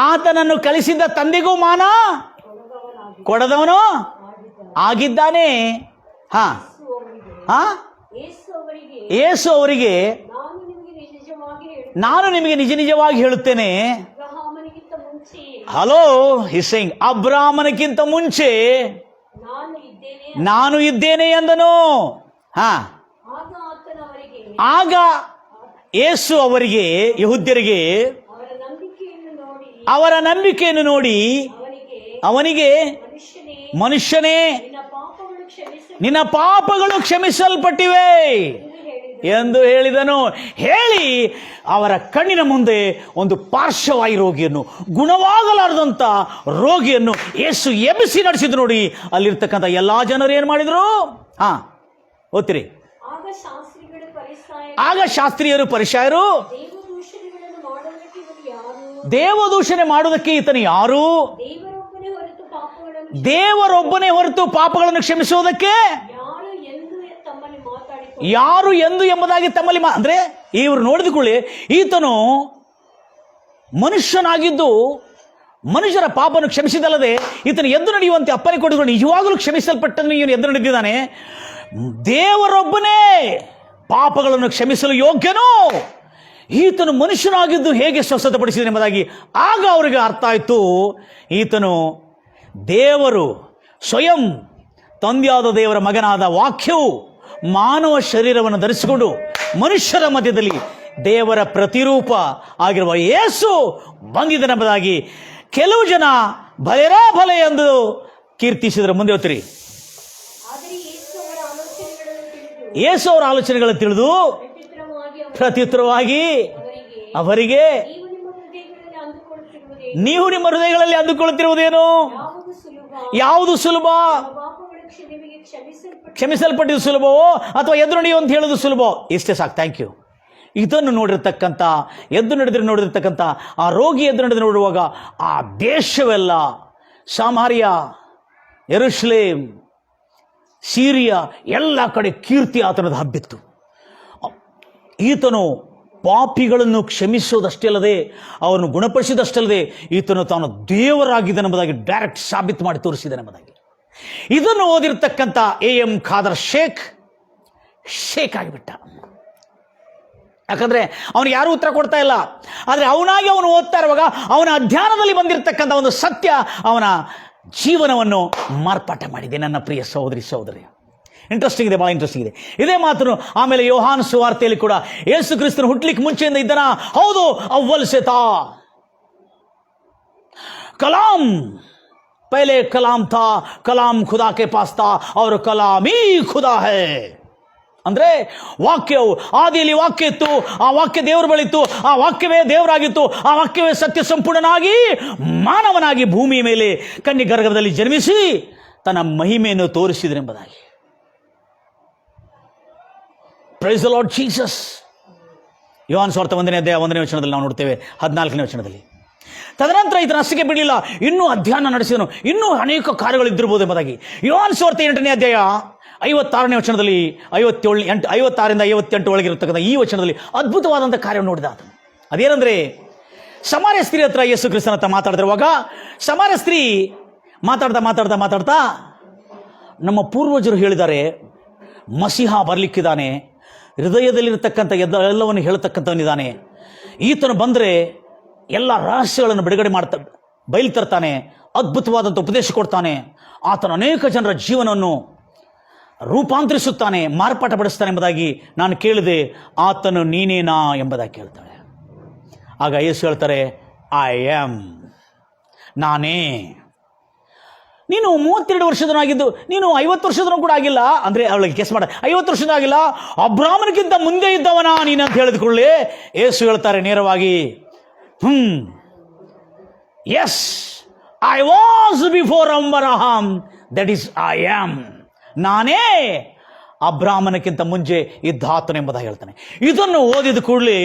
ಆತನನ್ನು ಕಳಿಸಿದ ತಂದೆಗೂ ಮಾನ ಕೊಡದವನು ಆಗಿದ್ದಾನೆ. ಯೇಸು ಅವರಿಗೆ ನಾನು ನಿಮಗೆ ನಿಜ ನಿಜವಾಗಿ ಹೇಳುತ್ತೇನೆ, ಹಲೋ ಹಿಸೈಂಗ್, ಅಬ್ರಾಹ್ಮನಕ್ಕಿಂತ ಮುಂಚೆ ನಾನು ಇದ್ದೇನೆ ಎಂದನು. ಆಗ ಯೇಸು ಅವರಿಗೆ, ಯಹೂದ್ಯರಿಗೆ ಅವರ ನಂಬಿಕೆಯನ್ನು ನೋಡಿ ಅವನಿಗೆ, ಮನುಷ್ಯನೇ ನಿನ್ನ ಪಾಪಗಳು ಕ್ಷಮಿಸಲ್ಪಟ್ಟಿವೆ ಎಂದು ಹೇಳಿದನು. ಹೇಳಿ ಅವರ ಕಣ್ಣಿನ ಮುಂದೆ ಒಂದು ಪಾರ್ಶ್ವವಾಯು ರೋಗಿಯನ್ನು, ಗುಣವಾಗಲಾರದಂತ ರೋಗಿಯನ್ನು ಯೇಸು ಎಬ್ಬಿಸಿ ನಡೆಸಿದ್ರು. ನೋಡಿ, ಅಲ್ಲಿರ್ತಕ್ಕಂಥ ಎಲ್ಲಾ ಜನರು ಏನ್ ಮಾಡಿದ್ರು? ಓದ್ತಿರಿ. ಆಗ ಶಾಸ್ತ್ರೀಯರು ಪರಿಸಾಯರು ದೇವದೂಷಣೆ ಮಾಡುವುದಕ್ಕೆ ಈತನು ಯಾರು? ದೇವರೊಬ್ಬನೇ ಹೊರತು ಪಾಪಗಳನ್ನು ಕ್ಷಮಿಸುವುದಕ್ಕೆ ಯಾರು ಎಂದು ಎಂಬುದಾಗಿ ತಮ್ಮಲ್ಲಿ ಅಂದ್ರೆ ಇವರು ನೋಡಿದುಕೊಳ್ಳಿ, ಈತನು ಮನುಷ್ಯನಾಗಿದ್ದು ಮನುಷ್ಯರ ಪಾಪವನ್ನು ಕ್ಷಮಿಸಿದಲ್ಲದೆ ಈತನು ಎದ್ದು ನಡೆಯುವಂತೆ ಅಪ್ಪನೆ ಕೊಡಿಕೊಂಡು ನಿಜವಾಗಲೂ ಕ್ಷಮಿಸಲ್ಪಟ್ಟನು. ಇವನು ಎದ್ದು ನಡೆದಿದ್ದಾನೆ. ದೇವರೊಬ್ಬನೇ ಪಾಪಗಳನ್ನು ಕ್ಷಮಿಸಲು ಯೋಗ್ಯನು, ಈತನು ಮನುಷ್ಯನಾಗಿದ್ದು ಹೇಗೆ ಸ್ವಸ್ಥಪಡಿಸಿದ ಎಂಬುದಾಗಿ ಆಗ ಅವರಿಗೆ ಅರ್ಥ ಆಯಿತು. ಈತನು ದೇವರು ಸ್ವಯಂ ತಂದೆಯಾದ ದೇವರ ಮಗನಾದ ವಾಕ್ಯವು ಮಾನವ ಶರೀರವನ್ನು ಧರಿಸಿಕೊಂಡು ಮನುಷ್ಯರ ಮಧ್ಯದಲ್ಲಿ ದೇವರ ಪ್ರತಿರೂಪ ಆಗಿರುವ ಯೇಸು ಬಂದಿದ್ದನೆಂಬುದಾಗಿ ಕೆಲವು ಜನ ಭಯರಾ ಭಲೆ ಎಂದು ಕೀರ್ತಿಸಿದರು. ಮುಂದೆ ಹೋಗ್ತೀರಿ. ಯೇಸು ಅವರ ಆಲೋಚನೆಗಳನ್ನು ತಿಳಿದು ಪ್ರತ್ಯುತ್ತರವಾಗಿ ಅವರಿಗೆ, ನೀವು ನಿಮ್ಮ ಹೃದಯಗಳಲ್ಲಿ ಅಂದುಕೊಳ್ಳುತ್ತಿರುವುದೇನು? ಯಾವುದು ಸುಲಭ? ಕ್ಷಮಿಸಲ್ಪಟ್ಟಿದ್ದು ಸುಲಭವೋ ಅಥವಾ ಎದ್ದು ನಡೆಯೋ ಅಂತ ಹೇಳೋದು ಸುಲಭ? ಇಷ್ಟೇ ಸಾಕು. Thank you. ಇದನ್ನು ನೋಡಿರ್ತಕ್ಕಂಥ ನೋಡಿರ್ತಕ್ಕಂಥ ಆ ರೋಗಿ ಎದ್ದು ನಡೆದು ನೋಡುವಾಗ ಆ ದೇಶವೆಲ್ಲ, ಸಮಾರ್ಯ, ಯೆರೂಸಲೇಮ್, ಸಿರಿಯಾ ಎಲ್ಲ ಕಡೆ ಕೀರ್ತಿ ಆತನದು ಹಬ್ಬಿತ್ತು. ಈತನು ಪಾಪಿಗಳನ್ನು ಕ್ಷಮಿಸೋದಷ್ಟೇ ಅಲ್ಲದೆ ಅವರನ್ನು ಗುಣಪಡಿಸಿದಷ್ಟಲ್ಲದೆ ಈತನು ತಾನು ದೇವರಾಗಿದ್ದನೆಂಬುದಾಗಿ ಡೈರೆಕ್ಟ್ ಸಾಬೀತು ಮಾಡಿ ತೋರಿಸಿದನೆಂಬುದಾಗಿ ಇದನ್ನು ಓದಿರ್ತಕ್ಕಂಥ ಎಂ ಖಾದರ್ ಶೇಖ್ ಆಗಿಬಿಟ್ಟ. ಯಾಕಂದ್ರೆ ಅವನಿಗೆ ಯಾರೂ ಉತ್ತರ ಕೊಡ್ತಾ ಇಲ್ಲ. ಆದರೆ ಅವನಾಗಿ ಅವನು ಓದ್ತಾ ಇರುವಾಗ ಅವನ ಅಧ್ಯಯನದಲ್ಲಿ ಬಂದಿರತಕ್ಕಂಥ ಒಂದು ಸತ್ಯ ಅವನ ಜೀವನವನ್ನು ಮಾರ್ಪಾಟ ಮಾಡಿದೆ. ನನ್ನ ಪ್ರಿಯ ಸಹೋದರಿ, ಇಂಟ್ರೆಸ್ಟಿಂಗ್ ಇದೆ, ಬಹಳ ಇಂಟ್ರೆಸ್ಟಿಂಗ್ ಇದೆ. ಇದೇ ಮಾತನ್ನು ಆಮೇಲೆ ಯೋಹಾನ್ ಸುವಾರ್ತೆಯಲ್ಲಿ ಕೂಡ ಯೇಸು ಕ್ರಿಸ್ತನು ಹುಟ್ಟಲಿಕ್ಕೆ ಮುಂಚೆಯಿಂದ ಇದ್ದನ. ಹೌದು, ಅವ್ವಲ್ ಸೆ ತಾ ಕಲಾಂ, ಪಹಲೆ ಕಲಾಂ ಥಾ, ಕಲಾಂ ಖುದಾ ಕೆ ಪಾಸ್ ಥಾ और कलाम ही खुदा है. ಅಂದ್ರೆ ವಾಕ್ಯವು ಆದಿಯಲ್ಲಿ ವಾಕ್ಯ ಇತ್ತು, ಆ ವಾಕ್ಯ ದೇವರ ಬಳಿತ್ತು, ಆ ವಾಕ್ಯವೇ ದೇವರಾಗಿತ್ತು, ಆ ವಾಕ್ಯವೇ ಸತ್ಯ ಸಂಪೂರ್ಣನಾಗಿ ಮಾನವನಾಗಿ ಭೂಮಿಯ ಮೇಲೆ ಕನ್ಯೆ ಗರ್ಭದಲ್ಲಿ ಜನ್ಮಿಸಿ ತನ್ನ ಮಹಿಮೆಯನ್ನು ತೋರಿಸಿದರೆಂಬುದಾಗಿ. Praise the Lord Jesus. ಯೋಹಾನ ಸುವಾರ್ತೆ 1ನೇ ಅಧ್ಯಾಯ 1ನೇ ವಚನದಲ್ಲಿ ನಾವು ನೋಡ್ತೇವೆ, 14ನೇ ವಚನದಲ್ಲಿ. ತದನಂತರ ಇದನ್ನು ಅಷ್ಟಕ್ಕೆ ಬಿಡಲಿಲ್ಲ, ಇನ್ನೂ ಅಧ್ಯಯನ ನಡೆಸಿದನು, ಇನ್ನೂ ಅನೇಕ ಕಾರ್ಯಗಳಿದ್ದಿರಬಹುದು ಎಂಬುದಾಗಿ. ಯೋಹಾನ ಸುವಾರ್ತೆ 8ನೇ ಅಧ್ಯಾಯ 56ನೇ ವಚನದಲ್ಲಿ 56ರಿಂದ 58 ಒಳಗಿರತಕ್ಕಂಥ ಈ ವಚನದಲ್ಲಿ ಅದ್ಭುತವಾದಂಥ ಕಾರ್ಯವನ್ನು ನೋಡಿದ ಆತನು. ಅದೇನೆಂದರೆ, ಸಮಾರ್ಯ ಸ್ತ್ರೀ ಹತ್ರ ಯೇಸು ಕ್ರಿಸ್ತನ ಹತ್ರ ಮಾತಾಡ್ತಿರುವಾಗ ಸಮಾರ್ಯ ಸ್ತ್ರೀ ಮಾತಾಡ್ತಾ ನಮ್ಮ ಪೂರ್ವಜರು ಹೇಳಿದ್ದಾರೆ, ಮಸಿಹ ಬರಲಿಕ್ಕಿದ್ದಾನೆ, ಹೃದಯದಲ್ಲಿರತಕ್ಕಂಥ ಎಲ್ಲವನ್ನು ಹೇಳ್ತಕ್ಕಂಥವನಿದ್ದಾನೆ, ಈತನು ಬಂದರೆ ಎಲ್ಲ ರಹಸ್ಯಗಳನ್ನು ಬಿಡುಗಡೆ ಬಯಲು ತರ್ತಾನೆ, ಅದ್ಭುತವಾದಂಥ ಉಪದೇಶ ಕೊಡ್ತಾನೆ, ಆತನ ಅನೇಕ ಜನರ ಜೀವನವನ್ನು ರೂಪಾಂತರಿಸುತ್ತಾನೆ, ಮಾರ್ಪಾಟ ಪಡಿಸ್ತಾನೆ ಎಂಬುದಾಗಿ ನಾನು ಕೇಳಿದೆ, ಆತನು ನೀನೇನಾ ಎಂಬುದಾಗಿ ಕೇಳ್ತಾಳೆ. ಆಗ ಯೇಸು ಹೇಳ್ತಾರೆ, ಐ ಆಮ್, ನಾನೇ. ನೀನು 32 ವರ್ಷದನಾಗಿದ್ದು, ನೀನು 50 ವರ್ಷದನೂ ಕೂಡ ಆಗಿಲ್ಲ, ಅಂದರೆ ಅವಳಿಗೆ ಕೆಸ್ ಮಾಡ 50 ವರ್ಷದ ಆಗಿಲ್ಲ, ಅಬ್ರಾಹ್ಮನಿಗಿಂತ ಮುಂದೆ ಇದ್ದವನಾ ನೀನು ಅಂತ ಹೇಳಿದ್ಕೊಳ್ಳಿ. ಯೇಸು ಹೇಳ್ತಾರೆ ನೇರವಾಗಿ, yes, I was before Abraham, that is I am. ನಾನೇ ಅಬ್ರಾಹ್ಮನಕ್ಕಿಂತ ಮುಂಚೆ ಇದ್ದ ಆತನು ಎಂಬುದಾಗಿ ಹೇಳ್ತಾನೆ. ಇದನ್ನು ಓದಿದ ಕೂಡಲೇ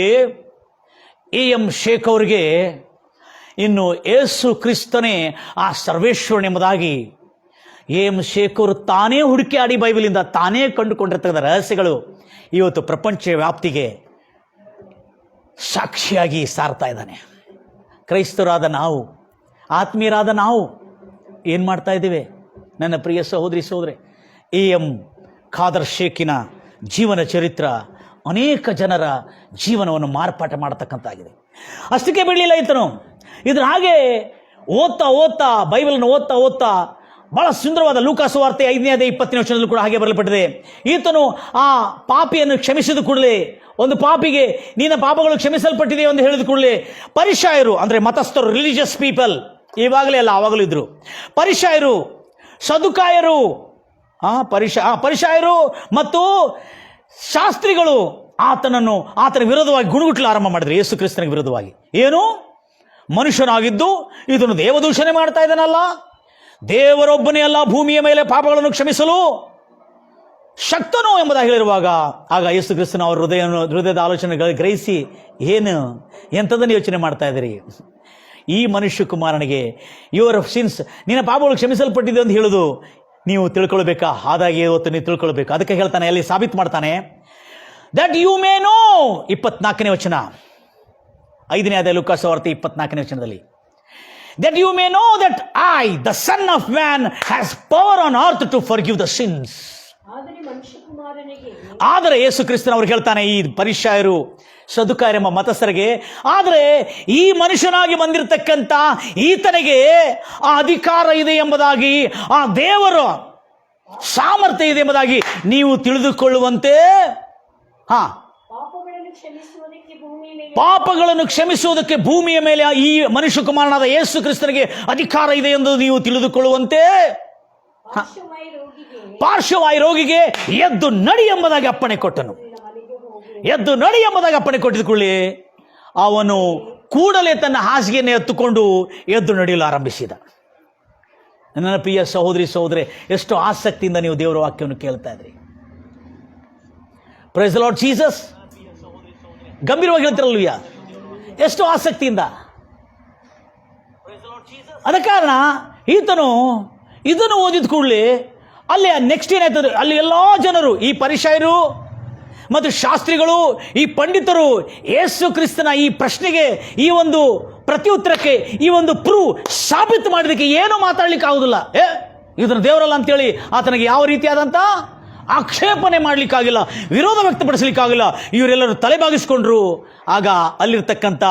ಎಂ ಶೇಖ್ ಅವರಿಗೆ ಇನ್ನು ಯೇಸು ಕ್ರಿಸ್ತನೇ ಆ ಸರ್ವೇಶ್ವರನ್ ಎಂಬುದಾಗಿ ಎಂ ಶೇಖ್ ಅವರು ತಾನೇ ಹುಡುಕಿ ಆಡಿ ಬೈಬಲಿಂದ ತಾನೇ ಕಂಡುಕೊಂಡಿರ್ತಕ್ಕಂಥ ರಹಸ್ಯಗಳು ಇವತ್ತು ಪ್ರಪಂಚ ವ್ಯಾಪ್ತಿಗೆ ಸಾಕ್ಷಿಯಾಗಿ ಸಾರ್ತಾ ಇದ್ದಾನೆ. ಕ್ರೈಸ್ತರಾದ ನಾವು, ಆತ್ಮೀಯರಾದ ನಾವು ಏನು ಮಾಡ್ತಾ ಇದ್ದೇವೆ? ನನ್ನ ಪ್ರಿಯ ಸಹೋದರಿ ಸಹೋದರಿ, ಎಂ ಖಾದರ್ ಶೇಖಿನ ಜೀವನ ಚರಿತ್ರ ಅನೇಕ ಜನರ ಜೀವನವನ್ನು ಮಾರ್ಪಾಟ ಮಾಡತಕ್ಕಂತಾಗಿದೆ. ಅಷ್ಟಕ್ಕೆ ಬಿಡಲಿಲ್ಲ ಈತನು. ಇದನ್ನು ಹಾಗೆ ಓದ್ತಾ ಬೈಬಲನ್ನು ಓದ್ತಾ ಬಹಳ ಸುಂದರವಾದ ಲೂಕಾ ಸುವಾರ್ತೆ 5ನೇ ಅಧ್ಯಾಯ 20ನೇ ವಚನದಲ್ಲೂ ಕೂಡ ಹಾಗೆ ಬರಲ್ಪಟ್ಟಿದೆ. ಈತನು ಆ ಪಾಪಿಯನ್ನು ಕ್ಷಮಿಸಿದ ಕೂಡಲೇ, ಒಂದು ಪಾಪಿಗೆ ನಿನ್ನ ಪಾಪಗಳು ಕ್ಷಮಿಸಲ್ಪಟ್ಟಿದೆ ಎಂದು ಹೇಳಿದ ಕೂಡಲೇ ಪರಿಶಾಯರು, ಅಂದರೆ ಮತಸ್ಥರು, ರಿಲಿಜಿಯಸ್ ಪೀಪಲ್, ಇವಾಗಲೇ ಅಲ್ಲ ಆವಾಗಲೂ ಇದ್ರು, ಪರಿಶಾಯರು, ಸದುಕಾಯರು, ಪರಿಶಾಯರು ಮತ್ತು ಶಾಸ್ತ್ರಿಗಳು ಆತನ ವಿರೋಧವಾಗಿ ಗುಣಗುಟ್ಟಲು ಆರಂಭ ಮಾಡಿದ್ರು. ಯೇಸು ಕ್ರಿಸ್ತನಿಗೆ ವಿರೋಧವಾಗಿ, ಏನು ಮನುಷ್ಯನಾಗಿದ್ದು ಇದನ್ನು ದೇವದೂಷಣೆ ಮಾಡ್ತಾ ಇದ್ದಾನಲ್ಲ, ದೇವರೊಬ್ಬನೇ ಅಲ್ಲ ಭೂಮಿಯ ಮೇಲೆ ಪಾಪಗಳನ್ನು ಕ್ಷಮಿಸಲು ಶಕ್ತನು ಎಂಬುದಾಗಿ ಹೇಳಿರುವಾಗ, ಆಗ ಯೇಸು ಕ್ರಿಸ್ತನ ಅವರ ಹೃದಯದ ಆಲೋಚನೆಗಳು ಗ್ರಹಿಸಿ, ಎಂಥದನ್ನು ಯೋಚನೆ ಮಾಡ್ತಾ ಇದ್ದೀರಿ? ಈ ಮನುಷ್ಯ ಕುಮಾರನಿಗೆ ಯುವರ್ ಸಿನ್ಸ್, ನಿನ್ನ ಪಾಪಗಳು ಕ್ಷಮಿಸಲ್ಪಟ್ಟಿದೆ ಅಂತ ಹೇಳುದು ನೀವು ತಿಳ್ಕೊಳ್ಬೇಕಾ? ಹಾಗಾಗಿ ಇವತ್ತು ನೀವು ತಿಳ್ಕೊಳ್ಬೇಕು. ಅದಕ್ಕೆ ಹೇಳ್ತಾನೆ, ಅಲ್ಲಿ ಸಾಬೀತು ಮಾಡ್ತಾನೆ, ದಟ್ ಯು ಮೇ ನೋ, 24ನೇ ವಚನ, 5ನೇ ಅಧ್ಯಾಯ ಲೂಕಾ ಸುವಾರ್ತೆ 24ನೇ ವಚನದಲ್ಲಿ, that you may know that I, the Son of Man, has power on earth to forgive the sins. ಆದರೆ ಯೇಸು ಕ್ರಿಸ್ತನ ಅವ್ರಿಗೆ ಹೇಳ್ತಾನೆ, ಈ ಪರಿಶಾಯರು ಸದುಕಾಯರೆಂಬ ಮತಸ್ಥರಿಗೆ, ಆದರೆ ಈ ಮನುಷ್ಯನಾಗಿ ಬಂದಿರತಕ್ಕಂಥ ಈತನಿಗೆ ಆ ಅಧಿಕಾರ ಇದೆ ಎಂಬುದಾಗಿ, ಆ ದೇವರ ಸಾಮರ್ಥ್ಯ ಇದೆ ಎಂಬುದಾಗಿ ನೀವು ತಿಳಿದುಕೊಳ್ಳುವಂತೆ, ಪಾಪಗಳನ್ನು ಕ್ಷಮಿಸುವುದಕ್ಕೆ ಭೂಮಿಯ ಮೇಲೆ ಈ ಮನುಷ್ಯ ಕುಮಾರನಾದ ಯೇಸು ಕ್ರಿಸ್ತನಿಗೆ ಅಧಿಕಾರ ಇದೆ ಎಂದು ನೀವು ತಿಳಿದುಕೊಳ್ಳುವಂತೆ, ಪಾರ್ಶ್ವವಾಯು ರೋಗಿಗೆ ಎದ್ದು ನಡಿ ಎಂಬುದಾಗಿ ಅಪ್ಪಣೆ ಕೊಟ್ಟನು. ಎದ್ದು ನಡಿ ಎಂಬುದಾಗಿ ಅಪ್ಪಣೆ ಕೊಟ್ಟಿದ್ಕೊಳ್ಳಿ, ಅವನು ಕೂಡಲೇ ತನ್ನ ಹಾಸಿಗೆಯನ್ನು ಎತ್ತುಕೊಂಡು ಎದ್ದು ನಡೆಯಲು ಆರಂಭಿಸಿದ. ನನ್ನ ಪ್ರಿಯ ಸಹೋದರಿ ಸಹೋದರಿ, ಎಷ್ಟು ಆಸಕ್ತಿಯಿಂದ ನೀವು ದೇವರ ವಾಕ್ಯವನ್ನು ಕೇಳ್ತಾ ಇದ್ರಿ. Praise the Lord Jesus. ಗಂಭೀರವಾಗಿ ಹೇಳ್ತಿರಲ್ವಿಯ, ಎಷ್ಟು ಆಸಕ್ತಿಯಿಂದ. ಅದ ಕಾರಣ ಈತನು ಇದನ್ನು ಓದಿದ ಕೂಡಲೇ ಅಲ್ಲಿ ನೆಕ್ಸ್ಟ್ ಏನಾಯ್ತದೆ, ಅಲ್ಲಿ ಎಲ್ಲ ಜನರು, ಈ ಪರಿಶಾಯರು ಮತ್ತು ಶಾಸ್ತ್ರಿಗಳು, ಈ ಪಂಡಿತರು ಯೇಸು ಕ್ರಿಸ್ತನ ಈ ಪ್ರಶ್ನೆಗೆ, ಈ ಒಂದು ಪ್ರತ್ಯುತ್ತರಕ್ಕೆ, ಈ ಒಂದು ಪ್ರೂವ್ ಸಾಬೀತು ಮಾಡೋದಕ್ಕೆ ಏನೂ ಮಾತಾಡ್ಲಿಕ್ಕೆ ಆಗುದಿಲ್ಲ. ಇದನ್ನು ದೇವರಲ್ಲ ಅಂತೇಳಿ ಆತನಿಗೆ ಯಾವ ರೀತಿಯಾದಂಥ ಆಕ್ಷೇಪಣೆ ಮಾಡಲಿಕ್ಕಾಗಿಲ್ಲ, ವಿರೋಧ ವ್ಯಕ್ತಪಡಿಸಲಿಕ್ಕಾಗಿಲ್ಲ. ಇವರೆಲ್ಲರೂ ತಲೆಬಾಗಿಸ್ಕೊಂಡ್ರು. ಆಗ ಅಲ್ಲಿರ್ತಕ್ಕಂಥ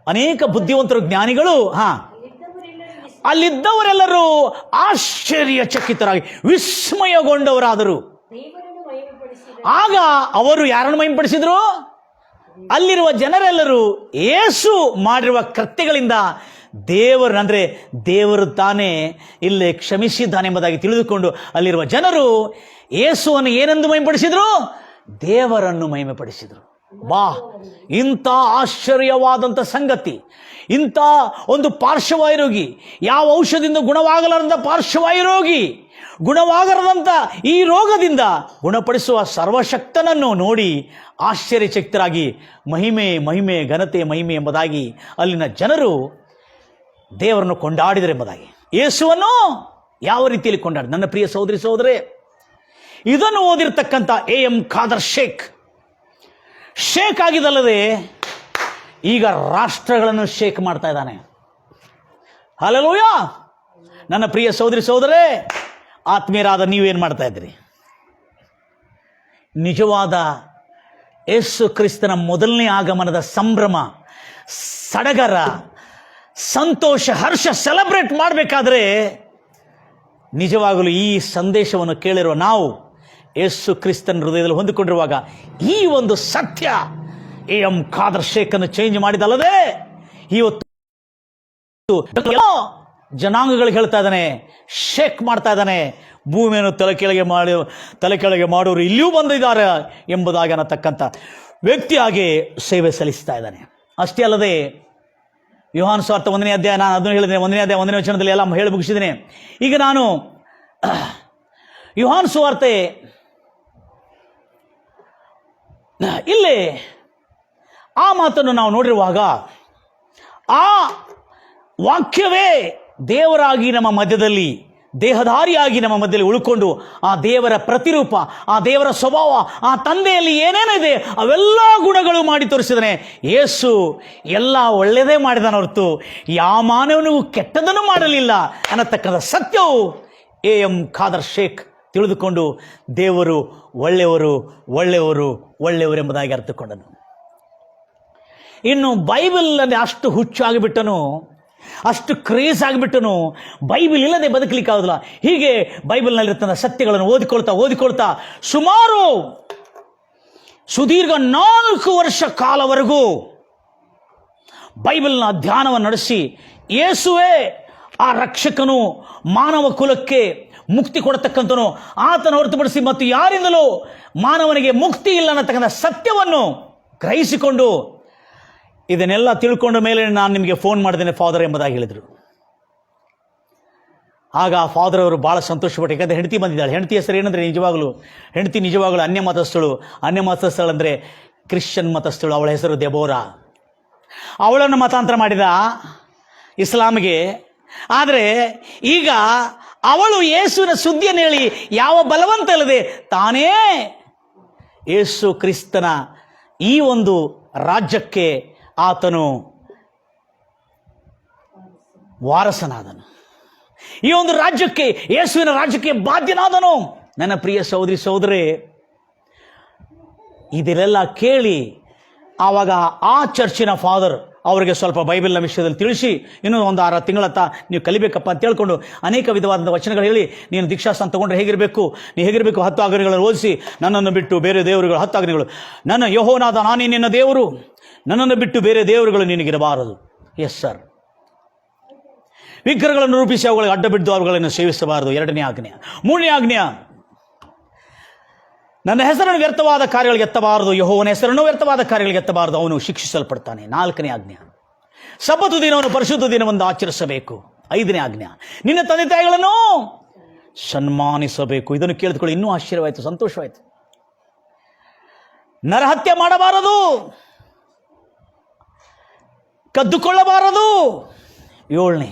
ಅನೇಕ ಬುದ್ಧಿವಂತರು, ಜ್ಞಾನಿಗಳು, ಅಲ್ಲಿದ್ದವರೆಲ್ಲರೂ ಆಶ್ಚರ್ಯಚಕಿತರಾಗಿ ವಿಸ್ಮಯಗೊಂಡವರಾದರು. ಆಗ ಅವರು ಯಾರನ್ನು ಮಹಿಮೆಪಡಿಸಿದ್ರು? ಅಲ್ಲಿರುವ ಜನರೆಲ್ಲರೂ ಯೇಸು ಮಾಡಿರುವ ಕೃತ್ಯಗಳಿಂದ ಅಂದರೆ ದೇವರು ತಾನೇ ಇಲ್ಲಿ ಕ್ಷಮಿಸಿದ್ದಾನೆಂಬುದಾಗಿ ತಿಳಿದುಕೊಂಡು ಅಲ್ಲಿರುವ ಜನರು ಯೇಸುವನ್ನು ಏನೆಂದು ಮಹಿಮೆಪಡಿಸಿದ್ರು? ದೇವರನ್ನು ಮಹಿಮೆಪಡಿಸಿದರು. ಬಾ, ಇಂಥ ಆಶ್ಚರ್ಯವಾದಂಥ ಸಂಗತಿ, ಇಂಥ ಒಂದು ಪಾರ್ಶ್ವವಾಯು ರೋಗಿ, ಯಾವ ಔಷಧಿಯಿಂದ ಗುಣವಾಗಲಾರದ ಪಾರ್ಶ್ವವಾಯು ರೋಗಿ, ಗುಣವಾಗರದಂಥ ಈ ರೋಗದಿಂದ ಗುಣಪಡಿಸುವ ಸರ್ವಶಕ್ತನನ್ನು ನೋಡಿ ಆಶ್ಚರ್ಯಚಕಿತರಾಗಿ ಮಹಿಮೆ ಮಹಿಮೆ ಘನತೆ ಮಹಿಮೆ ಎಂಬುದಾಗಿ ಅಲ್ಲಿನ ಜನರು ದೇವರನ್ನು ಕೊಂಡಾಡಿದರೆಂಬುದಾಗಿ. ಯೇಸುವನ್ನು ಯಾವ ರೀತಿಯಲ್ಲಿ ಕೊಂಡಾಡಿದ? ನನ್ನ ಪ್ರಿಯ ಸಹೋದರಿ ಸಹೋದರೇ, ಇದನ್ನು ಓದಿರ್ತಕ್ಕಂಥ ಎ.ಎಂ. ಖಾದರ್ ಶೇಕ್ ಆಗಿದಲ್ಲದೆ ಈಗ ರಾಷ್ಟ್ರಗಳನ್ನು ಶೇಕ್ ಮಾಡ್ತಾ ಇದ್ದಾನೆ. ಹಲ್ಲೆಲೂಯಾ. ನನ್ನ ಪ್ರಿಯ ಸಹೋದರಿ ಸಹೋದರೇ, ಆತ್ಮೀಯರಾದ ನೀವೇನು ಮಾಡ್ತಾ ಇದ್ದೀರಿ? ನಿಜವಾದ ಯೇಸು ಕ್ರಿಸ್ತನ ಮೊದಲನೇ ಆಗಮನದ ಸಂಭ್ರಮ, ಸಡಗರ, ಸಂತೋಷ, ಹರ್ಷ ಸೆಲೆಬ್ರೇಟ್ ಮಾಡಬೇಕಾದ್ರೆ ನಿಜವಾಗಲೂ ಈ ಸಂದೇಶವನ್ನು ಕೇಳಿರುವ ನಾವು ಯೇಸು ಕ್ರಿಸ್ತನ ಹೃದಯದಲ್ಲಿ ಹೊಂದಿಕೊಂಡಿರುವಾಗ ಈ ಒಂದು ಸತ್ಯ ಎ.ಎಂ. ಖಾದರ್ ಶೇಖನ್ನು ಚೇಂಜ್ ಮಾಡಿದಲ್ಲದೆ ಇವತ್ತು ಜನಾಂಗಗಳಿಗೆ ಹೇಳ್ತಾ ಇದ್ದಾನೆ, ಶೇಕ್ ಮಾಡ್ತಾ ಇದ್ದಾನೆ. ಭೂಮಿಯನ್ನು ತಲೆ ಕೆಳಗೆ ಮಾಡೋರು ಇಲ್ಲಿಯೂ ಬಂದಿದ್ದಾರೆ ಎಂಬುದಾಗಿ ಅನ್ನತಕ್ಕಂಥ ವ್ಯಕ್ತಿಯಾಗಿ ಸೇವೆ ಸಲ್ಲಿಸ್ತಾ ಇದ್ದಾನೆ. ಅಷ್ಟೇ ಅಲ್ಲದೆ ಯೋಹಾನ ಸುವಾರ್ತೆ 1ನೇ ಅಧ್ಯಾಯ, ನಾನು ಅದನ್ನು ಹೇಳಿದ್ದೇನೆ, 1ನೇ ಅಧ್ಯಾಯ 1ನೇ ವಚನದಲ್ಲಿ ಎಲ್ಲ ಹೇಳಿ ಮುಗಿಸಿದ್ದೇನೆ. ಈಗ ನಾನು ಯೋಹಾನ ಸುವಾರ್ತೆ ಇಲ್ಲಿ ಆ ಮಾತನ್ನು ನಾವು ನೋಡಿರುವಾಗ ಆ ವಾಕ್ಯವೇ ದೇವರಾಗಿ ನಮ್ಮ ಮಧ್ಯದಲ್ಲಿ, ದೇಹಧಾರಿಯಾಗಿ ನಮ್ಮ ಮಧ್ಯದಲ್ಲಿ ಉಳ್ಕೊಂಡು ಆ ದೇವರ ಪ್ರತಿರೂಪ, ಆ ದೇವರ ಸ್ವಭಾವ, ಆ ತಂದೆಯಲ್ಲಿ ಏನೇನಿದೆ ಅವೆಲ್ಲ ಗುಣಗಳು ಮಾಡಿ ತೋರಿಸಿದಾನೆ. ಯೇಸು ಎಲ್ಲ ಒಳ್ಳೆಯದೇ ಮಾಡಿದಾನ ಹೊರತು ಯಾವ ಮಾನವನಿಗೂ ಕೆಟ್ಟದನ್ನು ಮಾಡಲಿಲ್ಲ ಅನ್ನತಕ್ಕಂಥ ಸತ್ಯವು ಎ.ಎಂ. ಖಾದರ್ ಶೇಖ್ ತಿಳಿದುಕೊಂಡು ದೇವರು ಒಳ್ಳೆಯವರು ಒಳ್ಳೆಯವರು ಒಳ್ಳೆಯವರು ಎಂಬುದಾಗಿ ಅರ್ಥಕೊಂಡನು. ಇನ್ನು ಬೈಬಲ್ನಲ್ಲಿ ಅಷ್ಟು ಹುಚ್ಚಾಗಿಬಿಟ್ಟನು, ಅಷ್ಟು ಕ್ರೇಜ್ ಆಗಿಬಿಟ್ಟನು, ಬೈಬಲ್ ಇಲ್ಲದೆ ಬದುಕಲಿಕ್ಕಾಗೋದಿಲ್ಲ. ಹೀಗೆ ಬೈಬಲ್ನಲ್ಲಿರ್ತಕ್ಕಂಥ ಸತ್ಯಗಳನ್ನು ಓದಿಕೊಳ್ತಾ ಸುಮಾರು ಸುದೀರ್ಘ 4 ವರ್ಷ ಕಾಲವರೆಗೂ ಬೈಬಲ್ನ ಧ್ಯಾನವನ್ನು ನಡೆಸಿ ಯೇಸುವೇ ಆ ರಕ್ಷಕನು, ಮಾನವ ಕುಲಕ್ಕೆ ಮುಕ್ತಿ ಕೊಡತಕ್ಕಂಥನು, ಆತನ ಹೊರತುಪಡಿಸಿ ಮತ್ತು ಯಾರಿಂದಲೂ ಮಾನವನಿಗೆ ಮುಕ್ತಿ ಇಲ್ಲ ಅನ್ನತಕ್ಕಂಥ ಸತ್ಯವನ್ನು ಗ್ರಹಿಸಿಕೊಂಡು ಇದನ್ನೆಲ್ಲ ತಿಳ್ಕೊಂಡ ಮೇಲೆ ನಾನು ನಿಮಗೆ ಫೋನ್ ಮಾಡಿದ್ದೇನೆ ಫಾದರ್ ಎಂಬುದಾಗಿ ಹೇಳಿದರು. ಆಗ ಫಾದರ್ ಅವರು ಭಾಳ ಸಂತೋಷಪಟ್ಟು, ಯಾಕಂದರೆ ಹೆಂಡತಿ ಬಂದಿದ್ದಾಳೆ. ಹೆಂಡತಿ ಹೆಸರು ಏನಂದರೆ ಹೆಂಡತಿ ನಿಜವಾಗಲೂ ಅನ್ಯ ಮತಸ್ಥಳು ಅಂದರೆ ಕ್ರಿಶ್ಚಿಯನ್ ಮತಸ್ಥಳು. ಅವಳ ಹೆಸರು ದೆಬೋರಾ. ಅವಳನ್ನು ಮತಾಂತರ ಮಾಡಿದ ಇಸ್ಲಾಂಗೆ. ಆದರೆ ಈಗ ಅವಳು ಯೇಸುವಿನ ಸುದ್ದಿಯನ್ನು ಹೇಳಿ ಯಾವ ಬಲವಂತ ಇಲ್ಲದೆ ತಾನೇ ಯೇಸು ಕ್ರಿಸ್ತನ ಈ ಒಂದು ರಾಜ್ಯಕ್ಕೆ ಆತನು ವಾರಸನಾದನು. ಈ ಒಂದು ರಾಜ್ಯಕ್ಕೆ, ಯೇಸುವಿನ ರಾಜ್ಯಕ್ಕೆ ಬಾಧ್ಯನಾದನು. ನನ್ನ ಪ್ರಿಯ ಸಹೋದರಿ ಸಹೋದರೇ, ಇದೆಲ್ಲ ಕೇಳಿ ಆವಾಗ ಆ ಚರ್ಚಿನ ಫಾದರ್ ಅವರಿಗೆ ಸ್ವಲ್ಪ ಬೈಬಲ್ನ ವಿಷಯದಲ್ಲಿ ತಿಳಿಸಿ, ಇನ್ನೂ ಒಂದು 6 ತಿಂಗಳತ್ತ ನೀವು ಕಲಿಬೇಕಪ್ಪ ಅಂತ ಹೇಳ್ಕೊಂಡು ಅನೇಕ ವಿಧವಾದ ವಚನಗಳು ಹೇಳಿ, ನೀನು ದೀಕ್ಷಾಸ್ಥಾನ ತಗೊಂಡ್ರೆ ಹೇಗಿರಬೇಕು, ನೀ ಹೇಗಿರಬೇಕು, 10 ಆಜ್ಞೆಗಳನ್ನು ಓದಿಸಿ, ನನ್ನನ್ನು ಬಿಟ್ಟು ಬೇರೆ ದೇವರುಗಳು 10 ಆಜ್ಞೆಗಳು, ನನ್ನ ಯೆಹೋವನಾದ ನಾನೇ ನಿನ್ನ ದೇವರು, ನನ್ನನ್ನು ಬಿಟ್ಟು ಬೇರೆ ದೇವರುಗಳು ನಿನಗಿರಬಾರದು. Yes sir. ವಿಗ್ರಹಗಳನ್ನು ರೂಪಿಸಿ ಅವುಗಳಿಗೆ ಅಡ್ಡ ಬಿದ್ದು ಅವುಗಳನ್ನು ಸೇವಿಸಬಾರದು. 2ನೇ ಆಜ್ಞೆ. 3ನೇ ಆಜ್ಞೆ, ನನ್ನ ಹೆಸರನ್ನು ವ್ಯರ್ಥವಾದ ಕಾರ್ಯಗಳಿಗೆ ಎತ್ತಬಾರದು. ಯೆಹೋವನ ಹೆಸರನ್ನು ವ್ಯರ್ಥವಾದ ಕಾರ್ಯಗಳಿಗೆ ಎತ್ತಬಾರದು, ಅವನು ಶಿಕ್ಷಿಸಲ್ಪಡ್ತಾನೆ. 4ನೇ ಆಜ್ಞೆ, ಸಬ್ಬತು ದಿನವನ್ನು ಪರಿಶುದ್ಧ ದಿನವೆಂದು ಆಚರಿಸಬೇಕು. 5ನೇ ಆಜ್ಞೆ, ನಿನ್ನ ತಂದೆ ತಾಯಿಗಳನ್ನು ಸನ್ಮಾನಿಸಬೇಕು. ಇದನ್ನು ಕೇಳಿದುಕೊಳ್ಳಿ, ಇನ್ನೂ ಆಶ್ಚರ್ಯವಾಯಿತು, ಸಂತೋಷವಾಯಿತು. ನರಹತ್ಯೆ ಮಾಡಬಾರದು, ಕದ್ದುಕೊಳ್ಳಬಾರದು. 7ನೇ,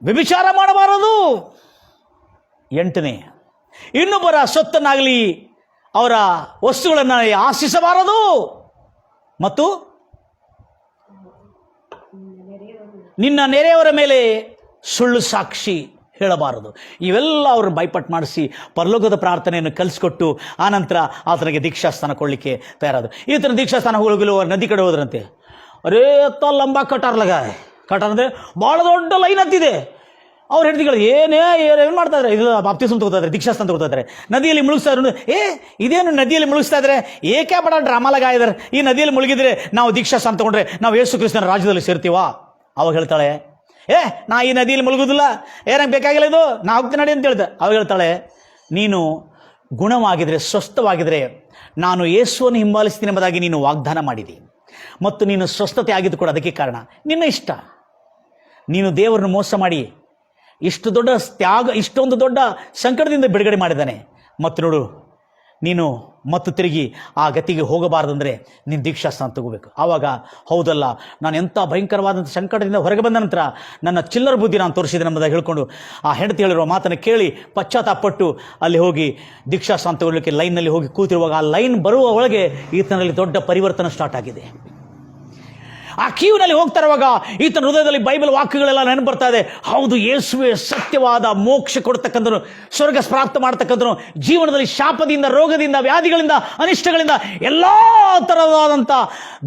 ವ್ಯಭಿಚಾರ ಮಾಡಬಾರದು. 8ನೇ, ಇನ್ನೊಬ್ಬರ ಸೊತ್ತನ್ನಾಗಲಿ ಅವರ ವಸ್ತುಗಳನ್ನು ಆಶಿಸಬಾರದು. ಮತ್ತು ನಿನ್ನ ನೆರೆಯವರ ಮೇಲೆ ಸುಳ್ಳು ಸಾಕ್ಷಿ ಹೇಳಬಾರದು. ಇವೆಲ್ಲ ಅವರು ಬೈಪಟ್ ಮಾಡಿಸಿ ಪರಲೋಕದ ಪ್ರಾರ್ಥನೆಯನ್ನು ಕಲಿಸ್ಕೊಟ್ಟು ಆನಂತರ ಆತನಿಗೆ ದೀಕ್ಷಾಸ್ಥಾನ ಕೊಡಲಿಕ್ಕೆ ತಯಾರಾದ. ಈತನ ದೀಕ್ಷಾಸ್ಥಾನ ಹೋಗಲು ನದಿ ಕಡೆ ಹೋದ್ರಂತೆ. ಅರೇ ಲಂಬ ಕಟಾರ್ ಅಂದರೆ ಭಾಳ ದೊಡ್ಡ ಲೈನ್ ಹತ್ತಿದೆ. ಅವ್ರ ಹೆಂಡತಿಗಳು ಏನು ಮಾಡ್ತಾ ಇದ್ದಾರೆ, ಇದು ಬಾಪ್ತಿಸ್ಮ ತಗೋತಾ ಇದ್ದಾರೆ, ದೀಕ್ಷಾಸ್ತಾನ ತಗೋತಾ ಇದ್ದಾರೆ, ನದಿಯಲ್ಲಿ ಮುಳುಗಿಸ್ತಾ ಇದ್ರು. ಇದೇನು ನದಿಯಲ್ಲಿ ಮುಳುಗಿಸ್ತಾ ಇದ್ದಾರೆ, ಏಕೆ ಬಡ ಡ್ರಾಮಾಲಾಗ ಇದ್ದಾರೆ, ಈ ನದಿಯಲ್ಲಿ ಮುಳುಗಿದ್ರೆ ನಾವು ದೀಕ್ಷಾಸ್ತಾನ ತಗೊಂಡ್ರೆ ನಾವು ಯೇಸು ಕ್ರಿಸ್ತನ ರಾಜ್ಯದಲ್ಲಿ ಸೇರ್ತೀವಾ? ಅವಾಗ ಹೇಳ್ತಾಳೆ, ನಾ ಈ ನದಿಯಲ್ಲಿ ಮುಳುಗುದಿಲ್ಲ, ನಂಗೆ ಬೇಕಾಗಿಲ್ಲ, ಇದು ನಾ ಹೋಗ್ತೀನಿ ನಡಿ ಅಂತ ಹೇಳ್ದೆ. ಅವಾಗ ಹೇಳ್ತಾಳೆ, ನೀನು ಗುಣವಾಗಿದ್ರೆ, ಸ್ವಸ್ಥವಾಗಿದ್ರೆ ನಾನು ಯೇಸುವನ್ನು ಹಿಂಬಾಲಿಸ್ತೀನಿ ಎಂಬುದಾಗಿ ನೀನು ವಾಗ್ದಾನ ಮಾಡಿದಿ, ಮತ್ತು ನೀನು ಸ್ವಸ್ಥತೆ ಆಗಿದ್ದು ಕೂಡ ಅದಕ್ಕೆ ಕಾರಣ. ನಿನ್ನ ಇಷ್ಟ. ನೀನು ದೇವರನ್ನು ಮೋಸ ಮಾಡಿ ಇಷ್ಟೊಂದು ದೊಡ್ಡ ಸಂಕಟದಿಂದ ಬಿಡುಗಡೆ ಮಾಡಿದ್ದಾನೆ, ಮತ್ತು ನೋಡು ನೀನು ಮತ್ತು ತಿರುಗಿ ಆ ಗತಿಗೆ ಹೋಗಬಾರ್ದಂದ್ರೆ ನೀನು ದೀಕ್ಷಾಸ್ತಾನ ತಗೋಬೇಕು. ಆವಾಗ ಹೌದಲ್ಲ, ನಾನು ಎಂಥ ಭಯಂಕರವಾದಂಥ ಸಂಕಟದಿಂದ ಹೊರಗೆ ಬಂದ ನಂತರ ನನ್ನ ಚಿಲ್ಲರ ಬುದ್ಧಿ ನಾನು ತೋರಿಸಿದೆ ಎಂಬುದಾಗಿ ಹೇಳ್ಕೊಂಡು ಆ ಹೆಂಡತಿ ಹೇಳಿರುವ ಮಾತನ್ನು ಕೇಳಿ ಪಶ್ಚಾತ್ತಾಪಟ್ಟು ಅಲ್ಲಿ ಹೋಗಿ ದೀಕ್ಷಾಸ್ತಾನ ತಗೊಳ್ಳಿಕ್ಕೆ ಲೈನ್ನಲ್ಲಿ ಹೋಗಿ ಕೂತಿರುವಾಗ ಆ ಲೈನ್ ಬರುವ ಒಳಗೆ ಈತನಲ್ಲಿ ದೊಡ್ಡ ಪರಿವರ್ತನೆ ಸ್ಟಾರ್ಟ್ ಆಗಿದೆ. ಆ ಕ್ಯೂನಲ್ಲಿ ಹೋಗ್ತಾ ಇರುವಾಗ ಈತನ ಹೃದಯದಲ್ಲಿ ಬೈಬಲ್ ವಾಕ್ಯಗಳೆಲ್ಲ ನೆನಪು ಬರ್ತಾ ಇದೆ. ಹೌದು, ಯೇಸುವೆ ಸತ್ಯವಾದ ಮೋಕ್ಷ ಕೊಡ್ತಕ್ಕಂಥನು, ಸ್ವರ್ಗ ಪ್ರಾಪ್ತ ಮಾಡ್ತಕ್ಕಂಥನು, ಜೀವನದಲ್ಲಿ ಶಾಪದಿಂದ, ರೋಗದಿಂದ, ವ್ಯಾಧಿಗಳಿಂದ, ಅನಿಷ್ಟಗಳಿಂದ, ಎಲ್ಲ ತರವಾದಂಥ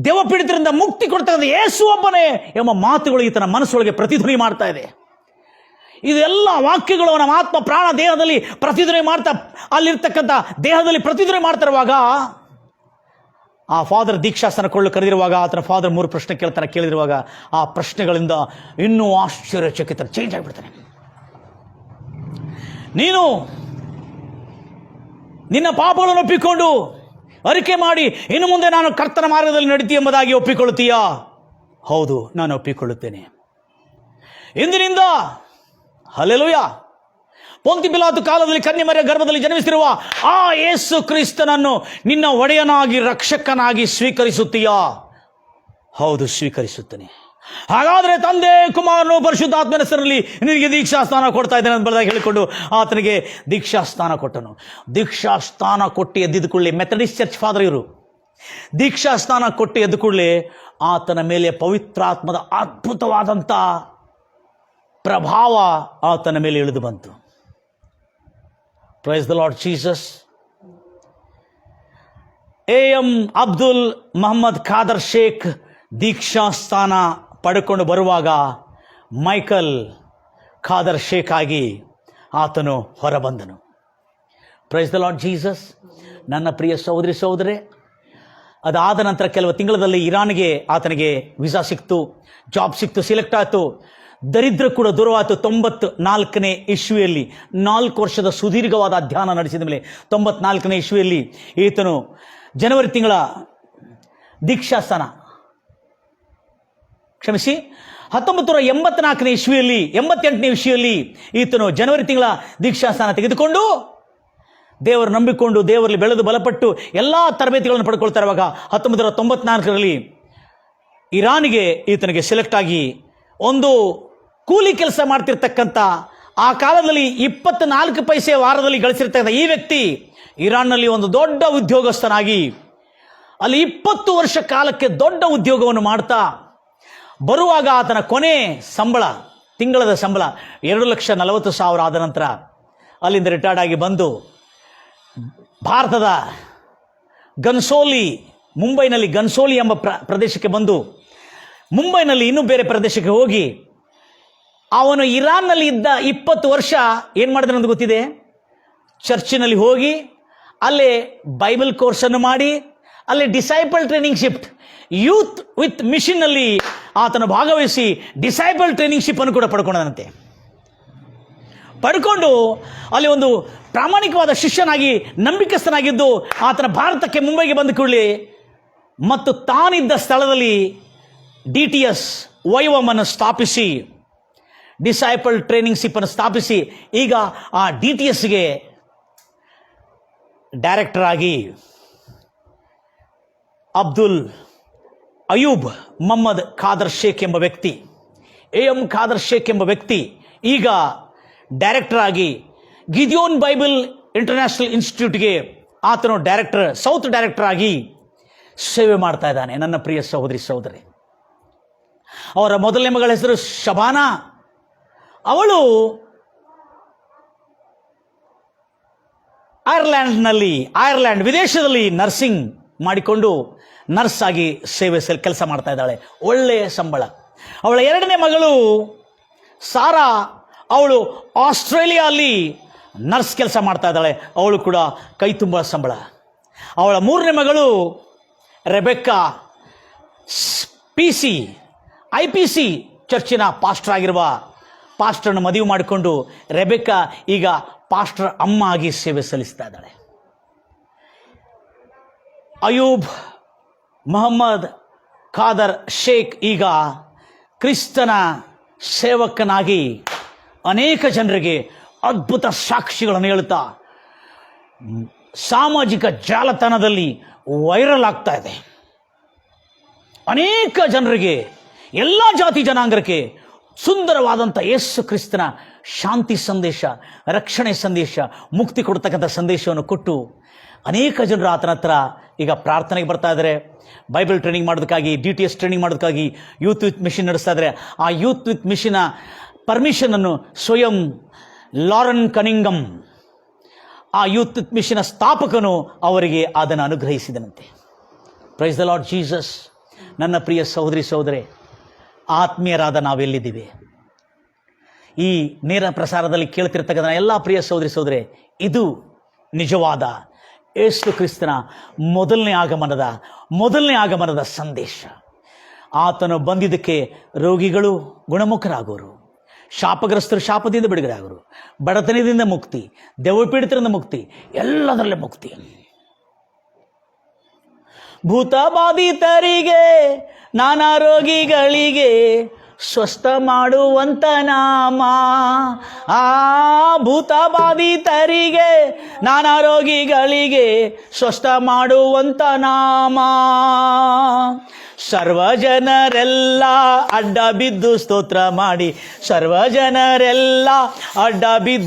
ದೆವ್ವಪೀಡಿತರಿಂದ ಮುಕ್ತಿ ಕೊಡ್ತಕ್ಕಂಥ ಯೇಸು ಒಬ್ಬನೇ ಎಂಬ ಮಾತುಗಳು ಈತನ ಮನಸ್ಸೊಳಗೆ ಪ್ರತಿಧ್ವನಿ ಮಾಡ್ತಾ ಇದೆ. ಇದೆಲ್ಲ ವಾಕ್ಯಗಳು ಅವನ ಆತ್ಮ ಪ್ರಾಣ ದೇಹದಲ್ಲಿ ಪ್ರತಿಧ್ವನಿ ಮಾಡ್ತಾ, ಅಲ್ಲಿರ್ತಕ್ಕಂಥ ದೇಹದಲ್ಲಿ ಪ್ರತಿಧ್ವನಿ ಮಾಡ್ತಿರುವಾಗ ಆ ಫಾದರ್ ದೀಕ್ಷಾಸ್ತಾನ ಕೊಳ್ಳಲು ಕರೆದಿರುವಾಗ ಆತನ ಫಾದರ್ 3 ಪ್ರಶ್ನೆ ಕೇಳಿದಿರುವಾಗ ಆ ಪ್ರಶ್ನೆಗಳಿಂದ ಇನ್ನೂ ಆಶ್ಚರ್ಯಚಕಿತ ಚೇಂಜ್ ಆಗಿಬಿಡ್ತಾನೆ. ನೀನು ನಿನ್ನ ಪಾಪಗಳನ್ನು ಒಪ್ಪಿಕೊಂಡು ಅರಿಕೆ ಮಾಡಿ ಇನ್ನು ಮುಂದೆ ನಾನು ಕರ್ತನ ಮಾರ್ಗದಲ್ಲಿ ನಡೀತಿ ಎಂಬುದಾಗಿ ಒಪ್ಪಿಕೊಳ್ಳುತ್ತೀಯಾ? ಹೌದು, ನಾನು ಒಪ್ಪಿಕೊಳ್ಳುತ್ತೇನೆ. ಇಂದಿನಿಂದ ಹಲ್ಲೆಲೂಯಾ, ಪೊಂತಿ ಪಿಲಾತು ಕಾಲದಲ್ಲಿ ಕನ್ಯೆಮರಿಯ ಗರ್ಭದಲ್ಲಿ ಜನ್ಮಿಸಿರುವ ಆ ಯೇಸು ಕ್ರಿಸ್ತನನ್ನು ನಿನ್ನ ಒಡೆಯನಾಗಿ, ರಕ್ಷಕನಾಗಿ ಸ್ವೀಕರಿಸುತ್ತೀಯಾ? ಹೌದು, ಸ್ವೀಕರಿಸುತ್ತೇನೆ. ಹಾಗಾದರೆ ತಂದೆ, ಕುಮಾರನು, ಪರಿಶುದ್ಧಾತ್ಮನ ಹೆಸರಲ್ಲಿ ನಿನಗೆ ದೀಕ್ಷಾಸ್ತಾನ ಕೊಡ್ತಾ ಇದ್ದೇನೆ ಅಂತ ಹೇಳಿಕೊಂಡು ಆತನಿಗೆ ದೀಕ್ಷಾಸ್ತಾನ ಕೊಟ್ಟನು. ದೀಕ್ಷಾಸ್ತಾನ ಕೊಟ್ಟು ಎದ್ದಿದ್ದ ಕೂಡಲೇ, ಮೆಥಡಿಸ್ಟ್ ಚರ್ಚ್ ಫಾದರ್ ಇವರು, ದೀಕ್ಷಾಸ್ತಾನ ಕೊಟ್ಟು ಎದ್ದ ಕೂಡಲೇ ಆತನ ಮೇಲೆ ಪವಿತ್ರಾತ್ಮದ ಅದ್ಭುತವಾದಂಥ ಪ್ರಭಾವ ಆತನ ಮೇಲೆ ಇಳಿದು ಬಂತು. Praise the Lord Jesus. M Abdul Mohammed Khader Sheikh ದೀಕ್ಷಾಸ್ತಾನ ಪಡ್ಕೊಂಡು ಬರುವಾಗ ಮೈಕಲ್ ಖಾದರ್ ಶೇಖ್ ಆಗಿ ಆತನು ಹೊರಬಂದನು. Praise the Lord Jesus. ನನ್ನ ಪ್ರಿಯ ಸಹೋದರಿ ಸಹೋದರೇ, ಅದಾದ ನಂತರ ಕೆಲವು ತಿಂಗಳಲ್ಲಿ ಇರಾನ್ಗೆ ಆತನಿಗೆ ವೀಸಾ ಸಿಕ್ತು, ಜಾಬ್ ಸಿಕ್ತು, ಸಿಲೆಕ್ಟ್ ಆಯಿತು. ದರಿದ್ರ ಕೂಡ ದೂರವಾಯಿತು. 94ನೇ ಇಸ್ವಿಯಲ್ಲಿ, 4 ವರ್ಷದ ಸುದೀರ್ಘವಾದ ಅಧ್ಯಯನ ನಡೆಸಿದ ಮೇಲೆ 94ನೇ ಇಸ್ವಿಯಲ್ಲಿ ಈತನು ಜನವರಿ ತಿಂಗಳ ದೀಕ್ಷಾಸ್ತಾನ, 1984ನೇ ಇಸ್ವಿಯಲ್ಲಿ, 88ನೇ ಇಸ್ವಿಯಲ್ಲಿ ಈತನು ಜನವರಿ ತಿಂಗಳ ದೀಕ್ಷಾಸ್ತಾನ ತೆಗೆದುಕೊಂಡು ದೇವರು ನಂಬಿಕೊಂಡು ದೇವರಲ್ಲಿ ಬೆಳೆದು ಬಲಪಟ್ಟು ಎಲ್ಲ ತರಬೇತಿಗಳನ್ನು ಪಡ್ಕೊಳ್ತಾ ಇರುವಾಗ 1994ರಲ್ಲಿ ಇರಾನ್ಗೆ ಈತನಿಗೆ ಸೆಲೆಕ್ಟ್ ಆಗಿ ಒಂದು ಕೂಲಿ ಕೆಲಸ ಮಾಡ್ತಿರ್ತಕ್ಕಂಥ, ಆ ಕಾಲದಲ್ಲಿ 24 ಪೈಸೆ ವಾರದಲ್ಲಿ ಗಳಿಸಿರ್ತಕ್ಕಂಥ ಈ ವ್ಯಕ್ತಿ ಇರಾನ್ನಲ್ಲಿ ಒಂದು ದೊಡ್ಡ ಉದ್ಯೋಗಸ್ಥನಾಗಿ ಅಲ್ಲಿ 20 ವರ್ಷ ಕಾಲಕ್ಕೆ ದೊಡ್ಡ ಉದ್ಯೋಗವನ್ನು ಮಾಡ್ತಾ ಬರುವಾಗ ಆತನ ಕೊನೆ ಸಂಬಳ, ತಿಂಗಳದ ಸಂಬಳ 2,40,000 ಆದ ನಂತರ ಅಲ್ಲಿಂದ ರಿಟೈರ್ಡ್ ಆಗಿ ಬಂದು ಭಾರತದ ಗನ್ಸೋಲಿ, ಮುಂಬೈನಲ್ಲಿ ಗನ್ಸೋಲಿ ಎಂಬ ಪ್ರದೇಶಕ್ಕೆ ಬಂದು ಮುಂಬೈನಲ್ಲಿ ಇನ್ನೂ ಬೇರೆ ಪ್ರದೇಶಕ್ಕೆ ಹೋಗಿ ಅವನು ಇರಾನ್ನಲ್ಲಿ ಇದ್ದ 20 ವರ್ಷ ಏನು ಮಾಡಿದ್ರೆ ಅಂತ ಗೊತ್ತಿದೆ? ಚರ್ಚಿನಲ್ಲಿ ಹೋಗಿ ಅಲ್ಲೇ ಬೈಬಲ್ ಕೋರ್ಸನ್ನು ಮಾಡಿ ಅಲ್ಲೇ disciple training shift, youth with ಮಿಷನ್ನಲ್ಲಿ ಆತನು ಭಾಗವಹಿಸಿ ಡಿಸೈಪಲ್ ಟ್ರೈನಿಂಗ್ ಶಿಪ್ ಅನ್ನು ಕೂಡ ಪಡ್ಕೊಂಡಂತೆ. ಪಡ್ಕೊಂಡು ಅಲ್ಲಿ ಒಂದು ಪ್ರಾಮಾಣಿಕವಾದ ಶಿಷ್ಯನಾಗಿ, ನಂಬಿಕಸ್ಥನಾಗಿದ್ದು ಆತನ ಭಾರತಕ್ಕೆ, ಮುಂಬೈಗೆ ಬಂದ ಕೂಡಲೇ ಮತ್ತು ತಾನಿದ್ದ ಸ್ಥಳದಲ್ಲಿ DTS ವೈವಮ್ ಅನ್ನು ಸ್ಥಾಪಿಸಿ, ಡಿಸೈಪಲ್ ಟ್ರೈನಿಂಗ್ ಶಿಪ್ ಅನ್ನು ಸ್ಥಾಪಿಸಿ ಈಗ ಆ DTSಗೆ ಡೈರೆಕ್ಟರ್ ಆಗಿ ಅಬ್ದುಲ್ ಅಯೂಬ್ ಮೊಹಮ್ಮದ್ ಖಾದರ್ ಶೇಖ್ ಎಂಬ ವ್ಯಕ್ತಿ, ಎಂ ಖಾದರ್ ಶೇಖ್ ಎಂಬ ವ್ಯಕ್ತಿ ಈಗ ಡೈರೆಕ್ಟರ್ ಆಗಿ ಗಿದಿಯೋನ್ ಬೈಬಲ್ ಇಂಟರ್ನ್ಯಾಷನಲ್ ಇನ್ಸ್ಟಿಟ್ಯೂಟ್ಗೆ ಆತನು ಡೈರೆಕ್ಟರ್, ಸೌತ್ ಡೈರೆಕ್ಟರ್ ಆಗಿ ಸೇವೆ ಮಾಡ್ತಾ ಇದ್ದಾನೆ. ನನ್ನ ಪ್ರಿಯ ಸಹೋದರಿ ಸಹೋದರಿ, ಅವರ ಮೊದಲನೇ ಮಗಳ ಹೆಸರು ಶಬಾನಾ. ಅವಳು ಐರ್ಲ್ಯಾಂಡ್ ವಿದೇಶದಲ್ಲಿ ನರ್ಸಿಂಗ್ ಮಾಡಿಕೊಂಡು ನರ್ಸ್ ಆಗಿ ಕೆಲಸ ಮಾಡ್ತಾ ಇದ್ದಾಳೆ. ಒಳ್ಳೆಯ ಸಂಬಳ. ಅವಳ 2ನೇ ಮಗಳು ಸಾರಾ, ಅವಳು ಆಸ್ಟ್ರೇಲಿಯಾ ನರ್ಸ್ ಕೆಲಸ ಮಾಡ್ತಾ ಇದ್ದಾಳೆ. ಅವಳು ಕೂಡ ಕೈ ತುಂಬ ಸಂಬಳ. ಅವಳ 3ನೇ ಮಗಳು ರೆಬೆಕ್ಕಾ IPC ಚರ್ಚಿನ ಪಾಸ್ಟರ್ ಆಗಿರುವ ಪಾಸ್ಟರ್ನ ಮದುವೆ ಮಾಡಿಕೊಂಡು ರೆಬೆಕ್ಕಾ ಈಗ ಪಾಸ್ಟರ್ ಅಮ್ಮ ಆಗಿ ಸೇವೆ ಸಲ್ಲಿಸ್ತಾ ಇದ್ದಾಳೆ. ಅಯೂಬ್ ಮೊಹಮ್ಮದ್ ಖಾದರ್ ಶೇಖ್ ಈಗ ಕ್ರಿಸ್ತನ ಸೇವಕನಾಗಿ ಅನೇಕ ಜನರಿಗೆ ಅದ್ಭುತ ಸಾಕ್ಷಿಗಳನ್ನು ಹೇಳುತ್ತಾ ಸಾಮಾಜಿಕ ಜಾಲತಾಣದಲ್ಲಿ ವೈರಲ್ ಆಗ್ತಾ ಇದೆ. ಅನೇಕ ಜನರಿಗೆ, ಎಲ್ಲ ಜಾತಿ ಜನಾಂಗಕ್ಕೆ ಸುಂದರವಾದಂಥ ಯೇಸು ಕ್ರಿಸ್ತನ ಶಾಂತಿ ಸಂದೇಶ, ರಕ್ಷಣೆ ಸಂದೇಶ, ಮುಕ್ತಿ ಕೊಡ್ತಕ್ಕಂಥ ಸಂದೇಶವನ್ನು ಕೊಟ್ಟು ಅನೇಕ ಜನರು ಆತನ ಹತ್ರ ಈಗ ಪ್ರಾರ್ಥನೆಗೆ ಬರ್ತಾ ಇದ್ದಾರೆ. ಬೈಬಲ್ ಟ್ರೈನಿಂಗ್ ಮಾಡೋದಕ್ಕಾಗಿ, DTS ಟ್ರೈನಿಂಗ್ ಮಾಡೋದಕ್ಕಾಗಿ ಯೂತ್ ವಿತ್ ಮಿಷನ್ ನಡೆಸ್ತಾ ಇದ್ದಾರೆ. ಆ ಯೂತ್ ವಿತ್ ಮಿಷನ್ನ ಪರ್ಮಿಷನನ್ನು ಸ್ವಯಂ ಲಾರೆನ್ ಕನಿಂಗಮ್, ಆ ಯೂತ್ ವಿತ್ ಮಿಷನ್ನ ಸ್ಥಾಪಕನು ಅವರಿಗೆ ಅದನ್ನು ಅನುಗ್ರಹಿಸಿದನಂತೆ. Praise the Lord Jesus. ನನ್ನ ಪ್ರಿಯ ಸಹೋದರಿ ಸಹೋದರೇ, ಆತ್ಮೀಯರಾದ ನಾವೆಲ್ಲಿದ್ದೀವಿ? ಈ ನೇರ ಪ್ರಸಾರದಲ್ಲಿ ಕೇಳ್ತಿರ್ತಕ್ಕಂಥ ಎಲ್ಲ ಪ್ರಿಯ ಸಹೋದರಿ ಸಹೋದರೇ, ಇದು ನಿಜವಾದ ಯೇಸು ಕ್ರಿಸ್ತನ ಮೊದಲನೇ ಆಗಮನದ ಸಂದೇಶ. ಆತನು ಬಂದಿದ್ದಕ್ಕೆ ರೋಗಿಗಳು ಗುಣಮುಖರಾಗೋರು, ಶಾಪಗ್ರಸ್ತರು ಶಾಪದಿಂದ ಬಿಡುಗಡೆ ಆಗೋರು, ಬಡತನದಿಂದ ಮುಕ್ತಿ, ದೆವ್ವಪೀಡಿತರಿಂದ ಮುಕ್ತಿ, ಎಲ್ಲದರಲ್ಲೇ ಮುಕ್ತಿ. ಭೂತಬಾಧಿತರಿಗೆ, ನಾನಾ ರೋಗಿಗಳಿಗೆ ಸ್ವಸ್ಥ ಮಾಡುವಂತ ನಾಮ. ಭೂತಬಾಧಿತರಿಗೆ, ನಾನಾ ರೋಗಿಗಳಿಗೆ ಸ್ವಸ್ಥ ಮಾಡುವಂತ ನಾಮ. ಸರ್ವಜನರೆಲ್ಲ ಅಡ್ಡ ಬಿದ್ದು ಸ್ತೋತ್ರ ಮಾಡಿ, ಸರ್ವಜನರೆಲ್ಲ ಅಡ್ಡ ಬಿದ್ದು